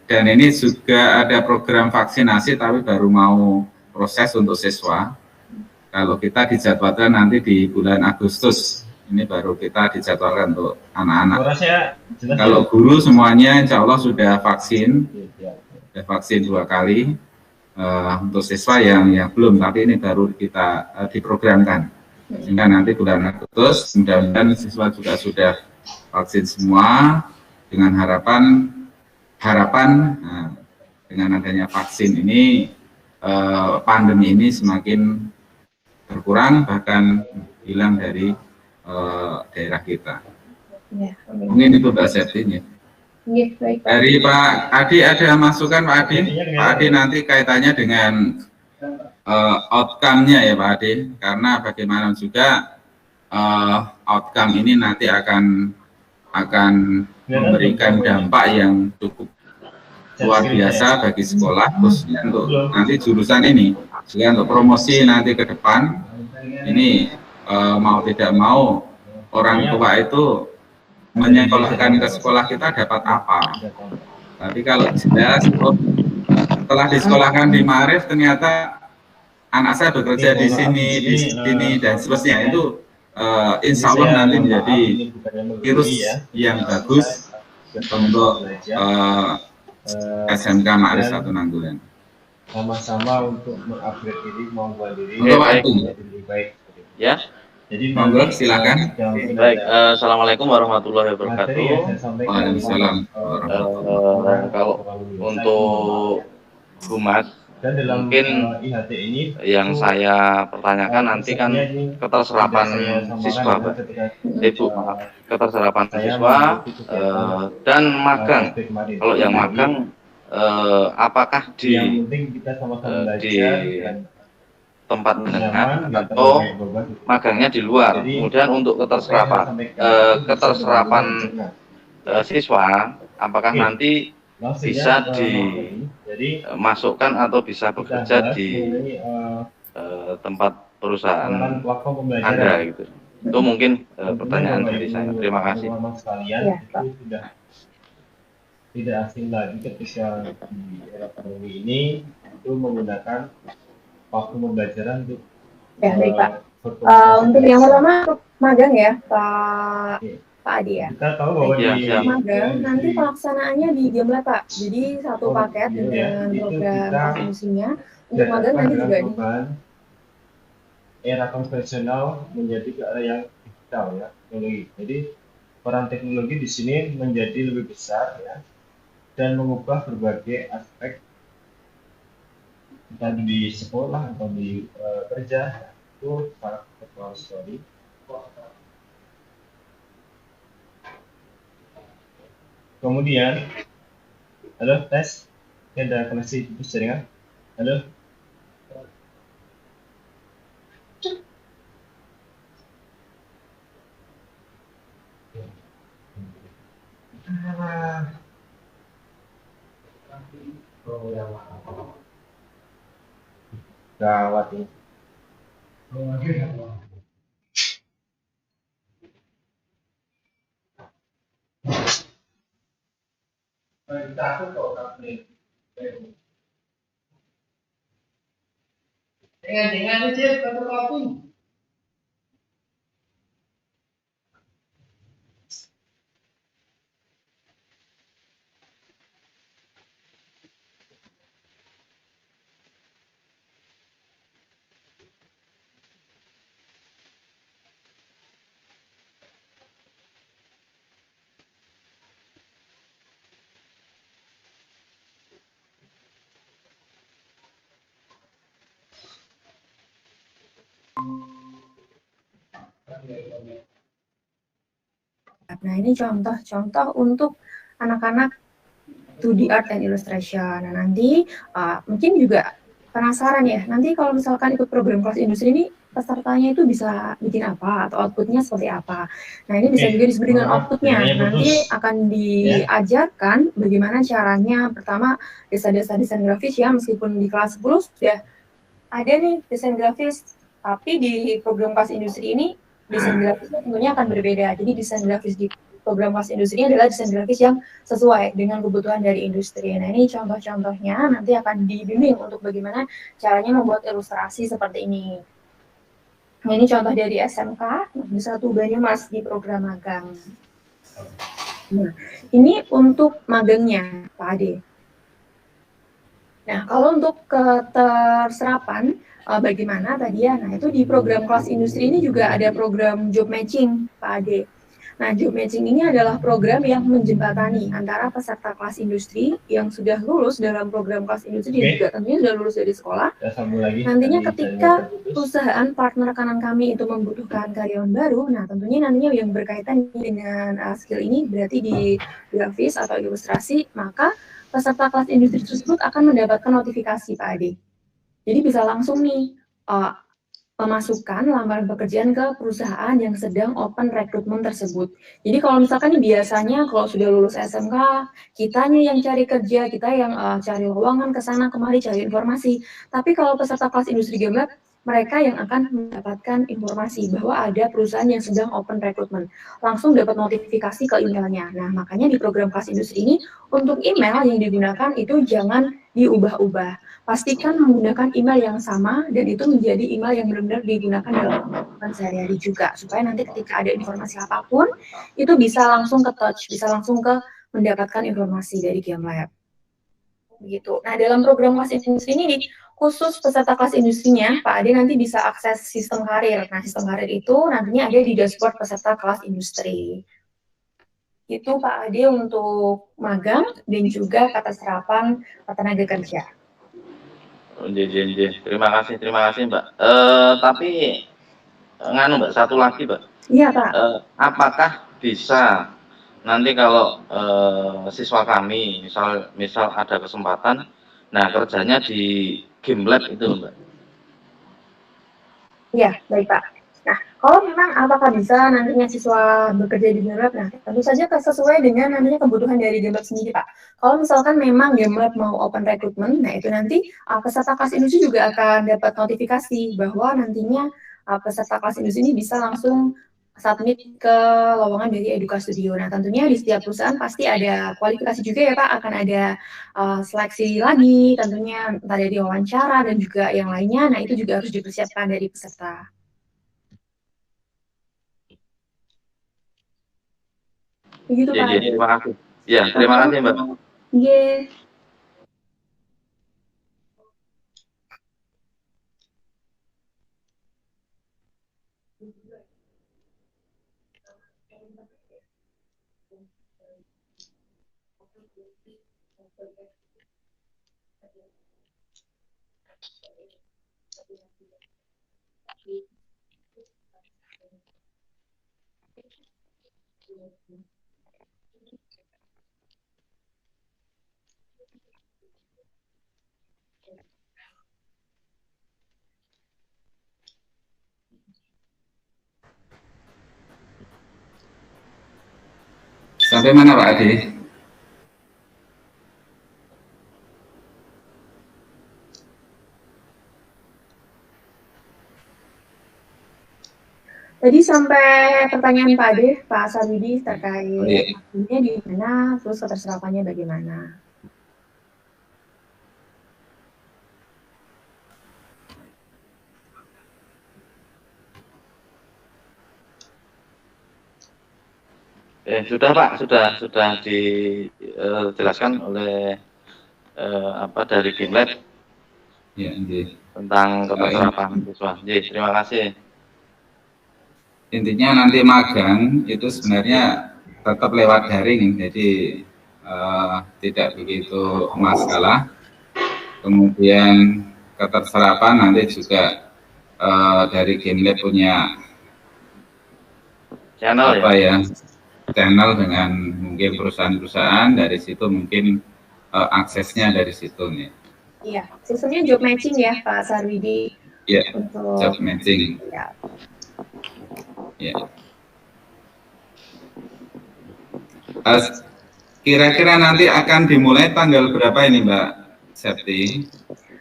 Speaker 1: Dan ini juga ada program vaksinasi tapi baru mau proses untuk siswa. Kalau kita dijadwalkan nanti di bulan Agustus, ini baru kita dijadwalkan untuk anak-anak. Kalau guru semuanya insya Allah sudah vaksin 2 kali. Untuk siswa yang belum, tapi ini baru kita diprogramkan. Sehingga nanti bulan Agustus mudah-mudahan siswa juga sudah vaksin semua, dengan harapan dengan adanya vaksin ini pandemi ini semakin berkurang, bahkan hilang dari daerah kita.
Speaker 2: Ya, amin.
Speaker 1: Mungkin itu Mbak Septin ya.
Speaker 2: Iya, baik Pak.
Speaker 1: Dari Pak Adi ada masukan Pak Adi? Pak Adi nanti kaitannya dengan outcome-nya ya Pak Adi, karena bagaimana juga outcome ini nanti akan memberikan dampak yang cukup luar biasa bagi sekolah, khususnya untuk nanti jurusan ini. Juga untuk promosi nanti ke depan, ini mau tidak mau orang tua itu menyekolahkan ke sekolah kita dapat apa. Tapi kalau jelas setelah disekolahkan di Maarif ternyata anak saya bekerja di sini dan seterusnya, itu insya Allah nanti menjadi virus yang bagus untuk SMK Maarif 1 Nanggulan.
Speaker 6: Sama-sama untuk mengupgrade diri, membuat diri
Speaker 1: Untuk waktu.
Speaker 6: menjadi lebih baik.
Speaker 7: Ya,
Speaker 6: Jadi
Speaker 1: monggo silakan.
Speaker 7: baik. Assalamualaikum warahmatullahi wabarakatuh.
Speaker 1: Waalaikumsalam.
Speaker 7: Kalau untuk humas,
Speaker 6: dan dalam
Speaker 7: mungkin
Speaker 6: IHT ini
Speaker 7: yang saya pertanyakan nanti kan keterserapan siswa, Pak. Ibu, maaf. Keterserapan siswa dan magang. Kalau yang magang, apakah di
Speaker 6: yang penting kita sama-sama
Speaker 7: di
Speaker 6: belajar dan
Speaker 7: tempat menengah
Speaker 6: nyaman, nggak
Speaker 7: atau
Speaker 6: terlalu beban.
Speaker 7: magangnya di luar?
Speaker 6: Jadi,
Speaker 7: Kemudian untuk keterserapan siswa, apakah
Speaker 6: Oke.
Speaker 7: nanti
Speaker 6: Langsung
Speaker 7: bisa
Speaker 6: ya, jadi
Speaker 7: dimasukkan atau bisa bekerja
Speaker 6: kita
Speaker 7: di
Speaker 6: mengenai,
Speaker 7: tempat perusahaan
Speaker 6: pengenalan platform pembelajaran.
Speaker 7: Anda gitu? Itu mungkin pertanyaan
Speaker 6: Bapak
Speaker 7: dari
Speaker 6: Ibu
Speaker 7: saya. Terima kasih.
Speaker 6: teman-teman sekalian,
Speaker 2: Ya,
Speaker 6: itu sudah tidak asing lagi ketika di era pandemi ini itu menggunakan platform pembelajaran untuk
Speaker 2: Ya, baik Pak.
Speaker 6: berkomunikasi.
Speaker 2: Untuk yang pertama untuk magang ya Pak Adi ya.
Speaker 6: Kita tahu bahwa
Speaker 7: Iya,
Speaker 6: di
Speaker 7: siap.
Speaker 2: Magang nanti pelaksanaannya di Gemla Pak. Jadi satu paket dengan program fungsinya. Untuk magang nanti juga di
Speaker 6: era konvensional menjadi ke arah yang digital ya, teknologi. Jadi peran teknologi di sini menjadi lebih besar ya, dan mengubah berbagai aspek entah di sekolah atau di kerja, itu sangat berpengaruh sekali. Kemudian, halo tes, ini ada koneksi putus jaringan. Halo. Gawat ini. Dengan aja kata apapun.
Speaker 2: Nah, ini contoh-contoh untuk anak-anak 2D art and illustration. Nah, nanti mungkin juga penasaran ya, nanti kalau misalkan ikut program kelas industri ini, pesertanya itu bisa bikin apa atau outputnya seperti apa. Nah, ini bisa juga disebut dengan outputnya. Nanti akan diajarkan bagaimana caranya, pertama desain grafis ya, meskipun di kelas 10 sudah ada nih desain grafis, tapi di program kelas industri ini desain grafisnya tentunya akan berbeda. Jadi desain grafis di program kelas industri ini adalah desain grafis yang sesuai dengan kebutuhan dari industri. Nah, ini contoh-contohnya nanti akan dibimbing untuk bagaimana caranya membuat ilustrasi seperti ini. Nah, ini contoh dari SMK Negeri 1 Banyumas di program magang. Nah, ini untuk magangnya, Pak Ade. Nah, kalau untuk keterserapan, bagaimana tadi ya? Nah, itu di program kelas industri ini juga ada program job matching, Pak Ade. Nah, job matching ini adalah program yang menjembatani antara peserta kelas industri yang sudah lulus dalam program kelas industri dan juga tentunya sudah lulus dari sekolah. Nantinya ketika perusahaan partner kanan kami itu membutuhkan karyawan baru, nah tentunya nantinya yang berkaitan dengan skill ini berarti di grafis atau ilustrasi, maka peserta kelas industri tersebut akan mendapatkan notifikasi Pak Ade. Jadi bisa langsung nih memasukkan lamaran pekerjaan ke perusahaan yang sedang open rekrutmen tersebut. Jadi kalau misalkan nih biasanya kalau sudah lulus SMK, kitanya yang cari kerja, kita yang cari lowongan ke sana kemari cari informasi. Tapi kalau peserta kelas industri game lab, mereka yang akan mendapatkan informasi bahwa ada perusahaan yang sedang open rekrutmen. Langsung dapat notifikasi ke emailnya. Nah, makanya di program kelas industri ini, untuk email yang digunakan itu jangan diubah-ubah. Pastikan menggunakan email yang sama dan itu menjadi email yang benar-benar digunakan dalam kehidupan sehari-hari juga, supaya nanti ketika ada informasi apapun itu bisa langsung ke touch, bisa langsung ke mendapatkan informasi dari Game Lab. Begitu. Nah, dalam program kelas industri ini khusus peserta kelas industrinya, Pak Ade nanti bisa akses sistem karir. Nah, sistem karir itu nantinya ada di dashboard peserta kelas industri. Itu Pak Ade untuk magang dan juga kata serapan tenaga kerja.
Speaker 7: Terima kasih Mbak. Tapi nganu Mbak, satu lagi Mbak.
Speaker 2: Iya Pak.
Speaker 7: Apakah bisa nanti kalau siswa kami misal ada kesempatan, nah kerjanya di Game Lab itu Mbak?
Speaker 2: Iya, baik Pak. Nah, kalau memang apakah bisa nantinya siswa bekerja di Game Lab, nah tentu saja sesuai dengan nantinya kebutuhan dari Game Lab sendiri Pak. Kalau misalkan memang Game Lab mau open recruitment, nah itu nanti peserta kelas industri juga akan dapat notifikasi bahwa nantinya peserta kelas industri ini bisa langsung submit ke lowongan dari Eduka Studio. Nah, tentunya di setiap perusahaan pasti ada kualifikasi juga ya Pak, akan ada seleksi lagi, tentunya entah dari wawancara dan juga yang lainnya. Nah, itu juga harus dipersiapkan dari peserta. Begitu Pak.
Speaker 7: Terima kasih. Ya, terima kasih Mbak.
Speaker 2: Iya.
Speaker 1: Sampai mana Pak Ade?
Speaker 2: Tadi sampai pertanyaan Pak Ade, Pak Sarwidi terkait waktunya di mana, terus keterserapannya bagaimana.
Speaker 7: Sudah Pak, sudah dijelaskan oleh dari Game Lab
Speaker 1: ya,
Speaker 7: tentang keterserapan siswa. Terima kasih.
Speaker 1: Intinya nanti magang itu sebenarnya tetap lewat daring, jadi tidak begitu masalah. Kemudian keterserapan nanti juga dari Game Lab punya
Speaker 7: channel
Speaker 1: channel dengan mungkin perusahaan-perusahaan, dari situ mungkin aksesnya dari situ nih.
Speaker 2: Iya, sistemnya job matching ya Pak Sarwidi.
Speaker 1: Iya, job matching.
Speaker 2: Ya.
Speaker 1: Ya. Kira-kira nanti akan dimulai tanggal berapa ini Mbak Septi?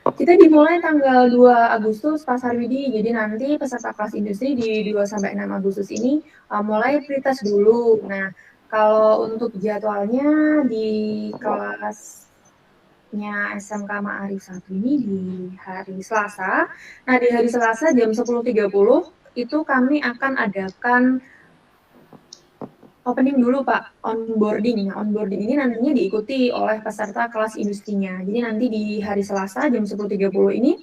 Speaker 2: Kita dimulai tanggal 2 Agustus Pak Sarwidi, jadi nanti peserta kelas industri di 2-6 Agustus ini mulai pretest dulu. Nah, kalau untuk jadwalnya di kelasnya SMK Ma'arif 1 ini di hari Selasa. Nah, di hari Selasa jam 10.30 itu kami akan adakan opening dulu Pak, onboarding. Nah, onboarding ini nantinya diikuti oleh peserta kelas industrinya. Jadi nanti di hari Selasa jam 10.30 ini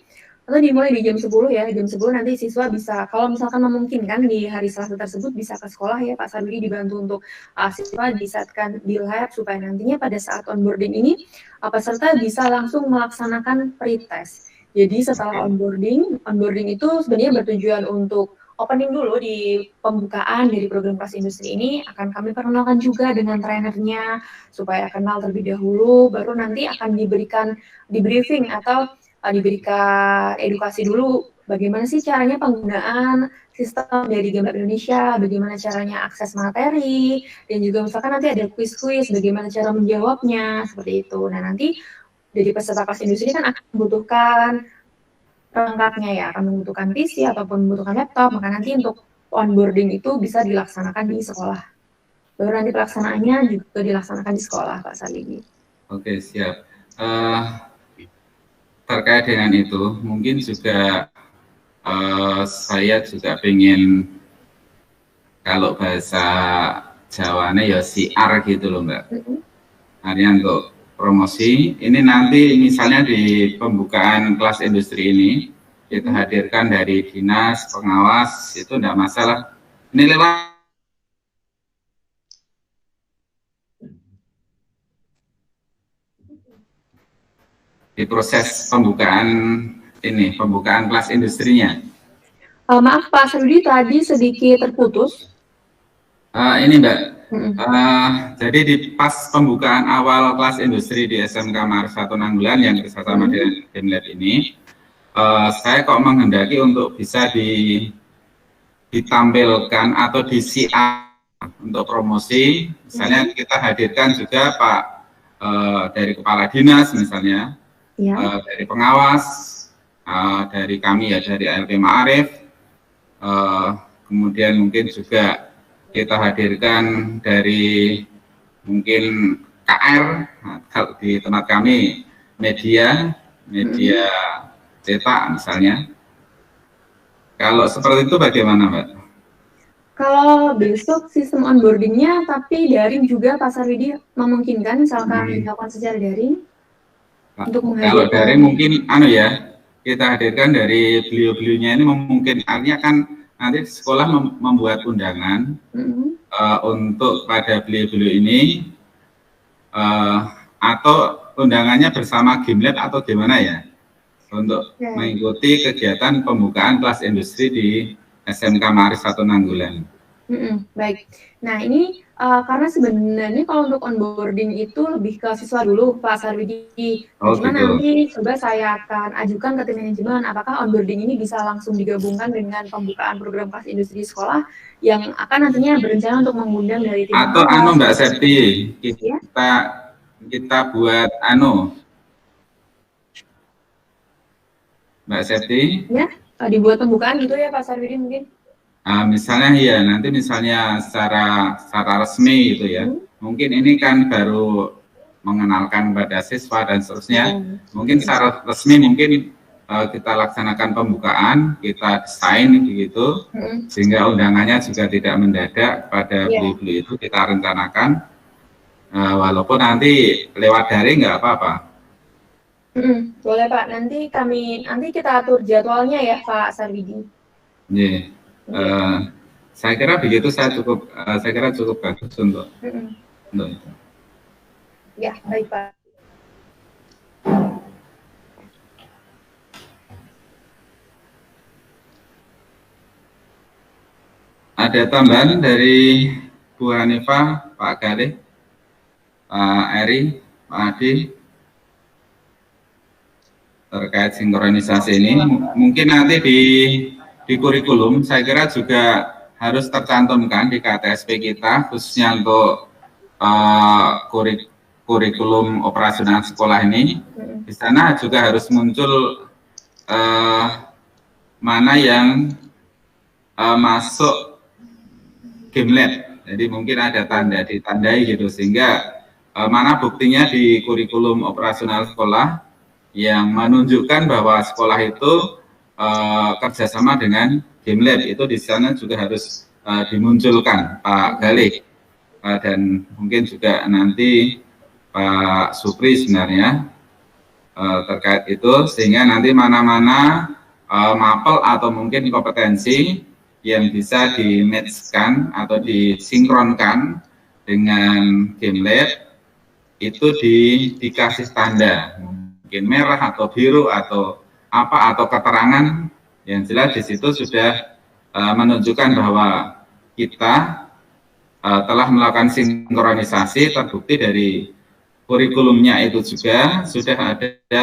Speaker 2: atau dimulai di jam 10 ya. Jam 10 nanti siswa bisa, kalau misalkan memungkinkan di hari Selasa tersebut bisa ke sekolah ya Pak Sarwidi, dibantu untuk siswa disaatkan di lab supaya nantinya pada saat onboarding ini peserta bisa langsung melaksanakan pretest. Jadi setelah onboarding itu sebenarnya bertujuan untuk opening dulu di pembukaan dari program kelas industri ini. Akan kami perkenalkan juga dengan trainernya supaya kenal terlebih dahulu, baru nanti akan diberikan debriefing atau diberikan edukasi dulu bagaimana sih caranya penggunaan sistem dari Game Lab Indonesia, bagaimana caranya akses materi, dan juga misalkan nanti ada quiz-quiz, bagaimana cara menjawabnya, seperti itu. Nah nanti dari peserta kelas industri kan akan membutuhkan perangkatnya ya, akan membutuhkan PC ataupun membutuhkan laptop, maka nanti untuk onboarding itu bisa dilaksanakan di sekolah. Baru nanti pelaksanaannya juga dilaksanakan di sekolah Pak Sarwidi.
Speaker 1: Oke, siap. Terkait dengan itu, mungkin juga saya juga ingin, kalau bahasa Jawanya ya siar gitu loh Mbak. Hanya untuk promosi, ini nanti misalnya di pembukaan kelas industri ini, kita hadirkan dari dinas, pengawas, itu enggak masalah. Ini lewat di proses pembukaan ini, pembukaan kelas industrinya.
Speaker 2: Maaf Pak Sarwidi, tadi sedikit terputus.
Speaker 1: Ini Mbak, jadi di pas pembukaan awal kelas industri di SMK Maarif 1 Nanggulan yang bersama dengan Game Lab ini, saya kok menghendaki untuk bisa ditampilkan atau di-CR untuk promosi. Misalnya kita hadirkan juga Pak dari Kepala Dinas misalnya, dari pengawas, dari kami ya dari ALP Maarif, kemudian mungkin juga kita hadirkan dari mungkin KR, kalau di tempat kami media cetak misalnya. Kalau seperti itu bagaimana Mbak?
Speaker 2: Kalau besok sistem onboardingnya tapi daring juga Pak Sarwidi, memungkinkan misalkan dilakukan secara daring?
Speaker 1: Kalau daring mungkin kita hadirkan dari beliau-beliaunya ini mungkin, artinya kan nanti sekolah membuat undangan untuk pada beliau-beliau ini, atau undangannya bersama Game Lab atau gimana ya, untuk mengikuti kegiatan pembukaan kelas industri di SMK Maarif 1 Nanggulan.
Speaker 2: Baik. Nah ini karena sebenarnya kalau untuk onboarding itu lebih ke siswa dulu Pak Sarwidi. Cuma nanti coba saya akan ajukan ke tim manajemen apakah onboarding ini bisa langsung digabungkan dengan pembukaan program kelas industri di sekolah yang akan nantinya berencana untuk mengundang dari tim.
Speaker 1: Atau Mbak Septi, kita buat Mbak Septi.
Speaker 2: Ya, dibuat pembukaan gitu ya Pak Sarwidi mungkin.
Speaker 1: Misalnya ya, nanti misalnya secara resmi gitu ya, mungkin ini kan baru mengenalkan pada siswa dan seterusnya, mungkin secara resmi mungkin kita laksanakan pembukaan, kita desain gitu, sehingga undangannya juga tidak mendadak pada beli-beli itu kita rencanakan, walaupun nanti lewat daring nggak apa-apa.
Speaker 2: Boleh Pak, nanti kita atur jadwalnya ya Pak Sarwidi.
Speaker 1: Yeah. Saya kira begitu, saya kira cukup bagus untuk itu.
Speaker 2: Ya, baik Pak.
Speaker 1: Ada tambahan dari Bu Hanifah, Pak Galih, Pak Eri, Pak Adi terkait sinkronisasi ini? Mungkin nanti di kurikulum saya kira juga harus tercantumkan di KTSP kita, khususnya untuk kurikulum operasional sekolah ini. Di sana juga harus muncul mana yang masuk Game Lab. Jadi mungkin ada tanda ditandai gitu, sehingga mana buktinya di kurikulum operasional sekolah yang menunjukkan bahwa sekolah itu kerjasama dengan Game Lab, itu di sana juga harus dimunculkan Pak Galih, dan mungkin juga nanti Pak Supri sebenarnya terkait itu, sehingga nanti mana-mana mapel atau mungkin kompetensi yang bisa di-match-kan atau disinkronkan dengan game lab itu dikasih tanda, mungkin merah atau biru atau apa, atau keterangan yang jelas di situ sudah menunjukkan bahwa kita telah melakukan sinkronisasi, terbukti dari kurikulumnya itu juga sudah ada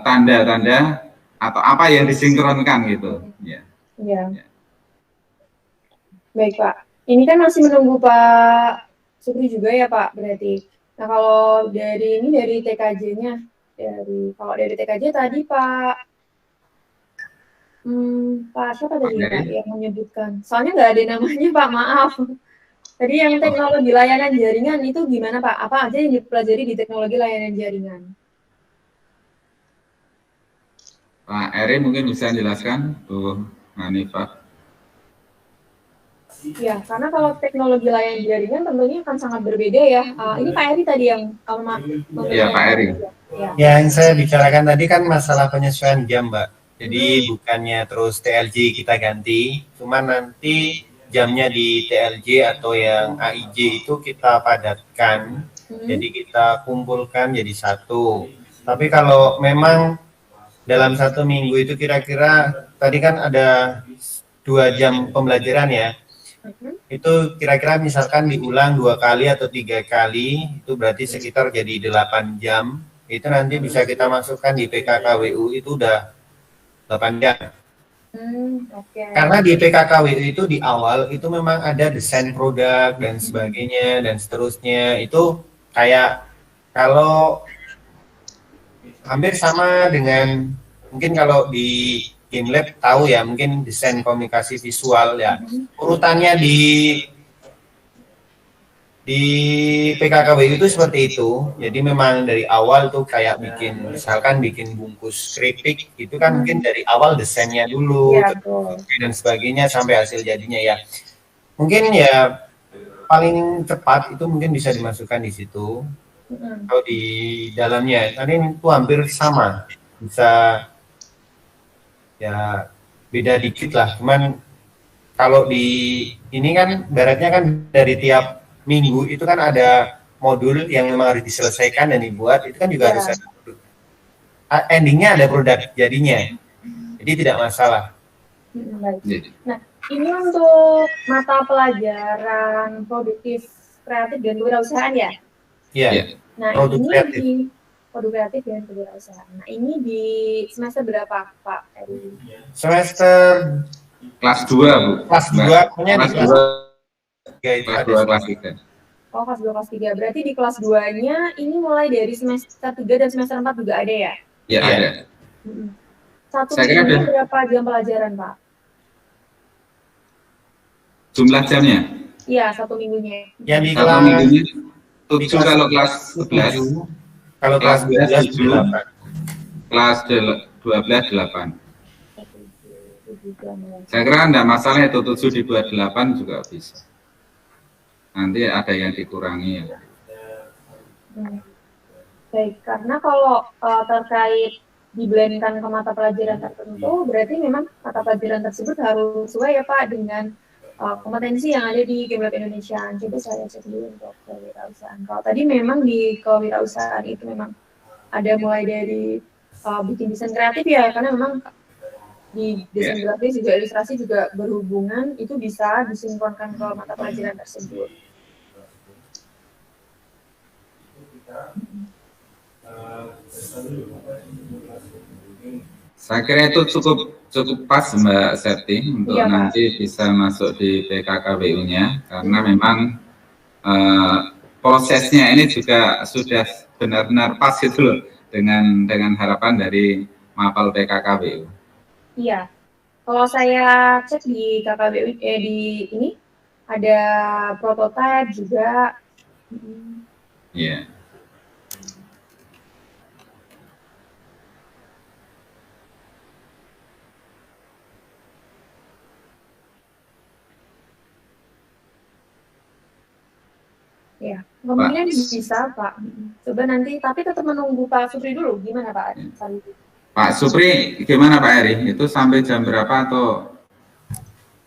Speaker 1: tanda-tanda atau apa yang disinkronkan gitu. Ya.
Speaker 2: Ya. Baik Pak, ini kan masih menunggu Pak Supri juga ya Pak berarti. Nah kalau dari ini dari TKJ-nya, kalau dari TKJ tadi Pak, Pak siapa tadi Pak yang menyebutkan? Soalnya nggak ada namanya Pak, maaf. Tadi yang teknologi layanan jaringan itu gimana Pak? Apa aja yang dipelajari di teknologi layanan jaringan?
Speaker 1: Pak Eri mungkin bisa menjelaskan, Bu Hanifah.
Speaker 2: Ya, karena kalau teknologi layanan jaringan tentunya akan sangat berbeda ya. Ini Pak Eri tadi yang
Speaker 1: ya, Pak Eri.
Speaker 4: Ya, yang saya bicarakan tadi kan masalah penyesuaian jam, Mbak. Jadi bukannya terus TLJ kita ganti, cuma nanti jamnya di TLJ atau yang AIJ itu kita padatkan. Jadi kita kumpulkan jadi satu. Tapi kalau memang dalam 1 minggu itu kira-kira tadi kan ada 2 jam pembelajaran ya. Itu kira-kira misalkan diulang 2 kali atau 3 kali, itu berarti sekitar jadi 8 jam. Itu nanti bisa kita masukkan di PKKWU itu udah 8 jam. Karena di PKKWU itu di awal itu memang ada desain produk dan sebagainya dan seterusnya. Itu kayak kalau hampir sama dengan mungkin kalau di Game Lab tahu ya, mungkin desain komunikasi visual ya. Urutannya di PKKW itu seperti itu. Jadi memang dari awal tuh kayak misalkan bikin bungkus keripik itu kan mungkin dari awal desainnya dulu dan sebagainya sampai hasil jadinya ya. Mungkin ya paling cepat itu mungkin bisa dimasukkan di situ. Kalau di dalamnya tadi itu hampir sama, bisa ya beda dikit lah, cuman kalau di ini kan baratnya kan dari tiap minggu itu kan ada modul yang memang harus diselesaikan dan dibuat, itu kan juga harus ada endingnya ada produk jadinya, jadi tidak masalah.
Speaker 2: Nah ini untuk mata pelajaran produktif kreatif dan kewirausahaan ya?
Speaker 4: Iya.
Speaker 2: Nah ini kreatif. Di produk kreatif dan kewirausahaan. Nah ini di semester berapa Pak Eri?
Speaker 4: Semester
Speaker 1: kelas 2 Bu.
Speaker 4: Kelas 2 punya
Speaker 1: kelas 2 kelas 2 kelas 3.
Speaker 2: Oh kelas 2 kelas 3. Berarti di kelas 2-nya ini mulai dari semester 3 dan semester 4 juga ada ya?
Speaker 1: Ya ada.
Speaker 2: Satu minggu berapa jam pelajaran Pak?
Speaker 1: Jumlah jamnya?
Speaker 2: Iya, 1 minggunya.
Speaker 4: Yang di
Speaker 1: kelas minggunya 7 kalau kelas 11.
Speaker 4: Kalau kelas 12 8.
Speaker 1: Kelas 12 8. Saya kira enggak masalah itu 7 dibuat 8 juga bisa. Nanti ada yang dikurangi ya.
Speaker 2: Baik, karena kalau terkait diblendkan ke mata pelajaran tertentu, berarti memang mata pelajaran tersebut harus sesuai ya Pak dengan kompetensi yang ada di Game Lab Indonesia. Coba saya cek dulu untuk kewirausahaan. Kalau tadi memang di kewirausahaan itu memang ada mulai dari bikin desain kreatif ya, karena memang di desain grafis juga ilustrasi juga berhubungan, itu bisa disinkronkan ke mata pelajaran tersebut.
Speaker 1: Saya kira itu cukup pas Mbak Septi untuk nanti bisa masuk di PKKWU-nya, karena memang prosesnya ini juga sudah benar-benar pas itu loh dengan harapan dari mapel PKKWU.
Speaker 2: Iya, kalau saya cek di KKBU di ini ada prototipe juga.
Speaker 1: Iya.
Speaker 2: Ya, Kemungkinan bisa, Pak. Coba nanti, tapi tetap menunggu Pak Supri dulu. Gimana Pak?
Speaker 1: Pak Supri, gimana Pak Eri? Itu sampai jam berapa atau?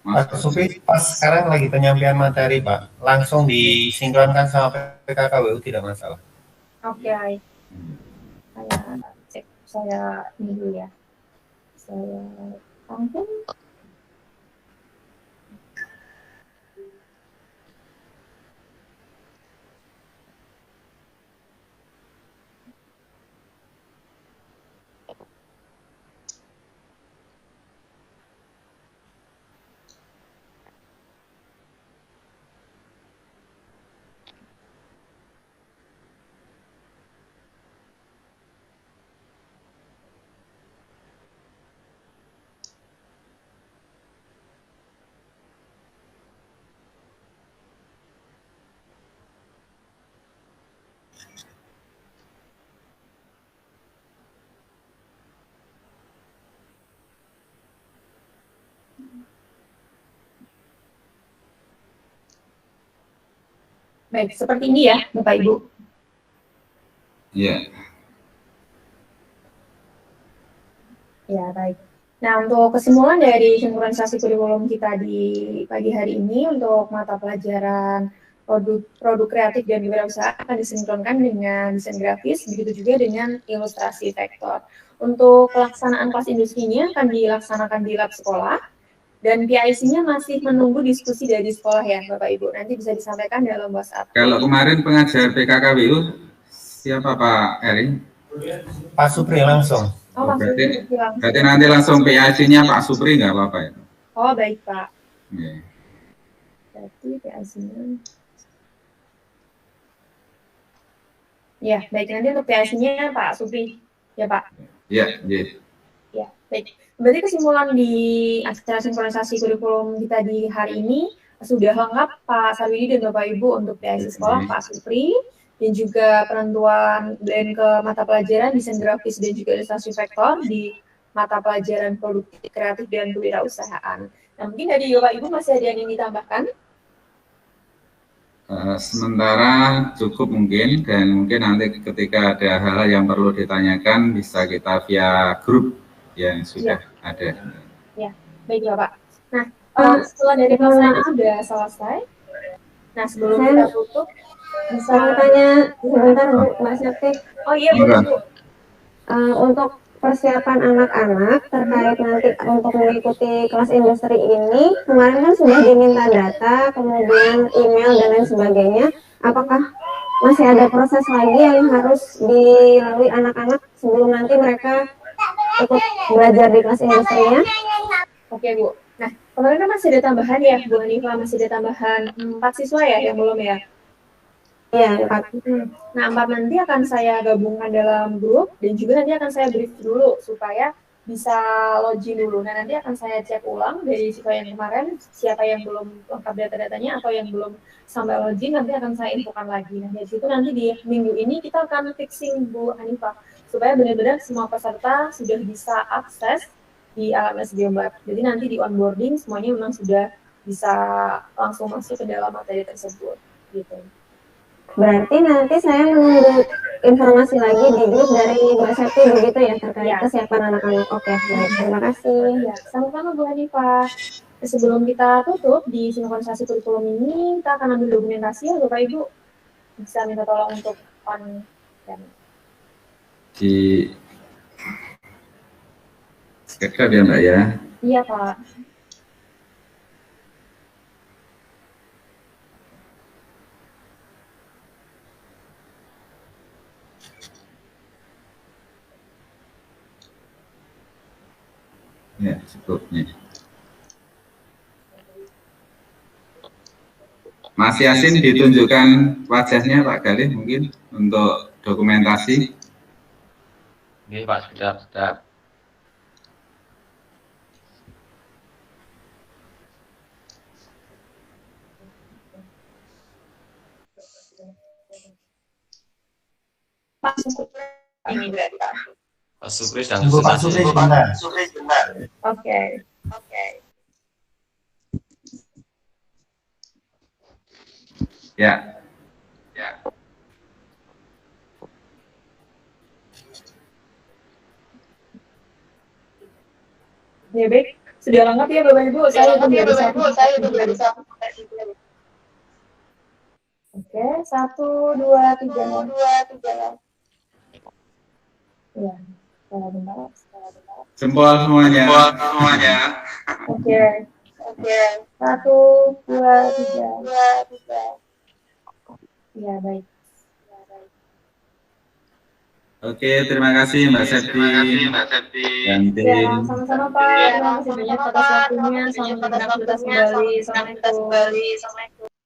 Speaker 4: Pak Supri pas sekarang lagi penyampaian materi Pak, langsung disinkronkan sama PKKWU tidak masalah.
Speaker 2: Oke, saya cek, saya ini dulu ya. Saya tampung. Baik, seperti ini ya, Bapak Ibu.
Speaker 1: Iya.
Speaker 2: Ya, baik. Nah, untuk kesimpulan dari sinkronisasi kurikulum kita di pagi hari ini untuk mata pelajaran produk kreatif dan wirausaha akan disinkronkan dengan desain grafis, begitu juga dengan ilustrasi vektor. Untuk pelaksanaan kelas industrinya akan dilaksanakan di lab sekolah, dan PIC-nya masih menunggu diskusi dari sekolah ya, Bapak Ibu. Nanti bisa disampaikan dalam WhatsApp.
Speaker 1: Kalau kemarin pengajar PKKWU, siapa Pak Eri?
Speaker 4: Pak Supri langsung.
Speaker 2: Oh,
Speaker 1: berarti nanti langsung PIC-nya Pak Supri nggak apa-apa ya?
Speaker 2: Oh, baik Pak.
Speaker 1: Yeah.
Speaker 2: Berarti PIC-nya. Ya, baik. Nanti untuk PIC-nya Pak Supri, ya Pak?
Speaker 1: Ya, yeah.
Speaker 2: Ya, baik. Berarti kesimpulan di acara sinkronisasi kurikulum kita di hari ini sudah lengkap Pak Sarwidi dan Bapak Ibu untuk PIC sekolah Pak Supri, dan juga penentuan dan ke mata pelajaran desain grafis dan juga ilustrasi vektor di mata pelajaran produk kreatif dan kewirausahaan. Nah, mungkin dari Bapak Ibu masih ada yang ingin ditambahkan?
Speaker 1: Sementara cukup mungkin, dan mungkin nanti ketika ada hal yang perlu ditanyakan bisa kita via grup yang sudah ada.
Speaker 2: Ya, baik Bapak. Nah, setelah dari pelaksanaan sudah selesai. Nah, sebelum kita tutup, bisa
Speaker 3: tanya sebentar Mbak Syakti.
Speaker 2: Oh iya, Bu.
Speaker 3: Untuk persiapan anak-anak terkait nanti untuk mengikuti kelas industri ini, kemarin kan sudah diminta data, kemudian email dan lain sebagainya. Apakah masih ada proses lagi yang harus dilalui anak-anak sebelum nanti mereka ikut belajar di kelas industrinya?
Speaker 2: Oke Bu. Nah, kemarin kan masih ada tambahan ya, Bu Hanifah, masih ada tambahan 4 siswa ya yang belum ya?
Speaker 3: Iya, 4.
Speaker 2: Nah, 4 nanti akan saya gabungkan dalam grup, dan juga nanti akan saya brief dulu supaya bisa login dulu. Nah, nanti akan saya cek ulang dari siswa yang kemarin, siapa yang belum lengkap data-datanya atau yang belum sampai login, nanti akan saya infokan lagi. Nah, dari situ nanti di minggu ini kita akan fixing Bu Hanifah, supaya benar-benar semua peserta sudah bisa akses di LMS Geomlab. Jadi nanti di onboarding semuanya memang sudah bisa langsung masuk ke dalam materi tersebut. Gitu.
Speaker 3: Berarti nanti saya menunggu informasi lagi di grup dari Mbak Septi begitu ya terkait kesiapan anak-anak. Oke, baik. Terima kasih.
Speaker 2: Ya, sama-sama Bu Hanifah. Sebelum kita tutup di sinkronisasi kurikulum ini, kita akan ambil dokumentasi ya Bapak Ibu. Bisa minta tolong untuk on dan
Speaker 1: di sketchup ya Mbak ya?
Speaker 2: Iya Pak.
Speaker 1: Ya, cukupnya. Mas Yasin ditunjukkan wajahnya Pak Galih mungkin untuk dokumentasi.
Speaker 7: Oke Pak, sedap.
Speaker 2: Pak Supri ini berarti Pak.
Speaker 7: Pak Supri sedang
Speaker 4: Pak Supri sebentar.
Speaker 2: Oke.
Speaker 1: Ya.
Speaker 2: Ya baik, sudah lengkap ya Bapak Ibu. Saya itu dari satu. Oke, 1, 2, 3. Ya, salah benar.
Speaker 1: Jempol semuanya.
Speaker 2: Oke. 1, 2, 3. Ya baik.
Speaker 1: Oke, terima kasih Mbak Septi dan
Speaker 2: Ya,
Speaker 1: tim.
Speaker 2: sama-sama Pak. Terima kasih banyak atas waktunya. Selamat beraktivitas kembali. Assalamualaikum.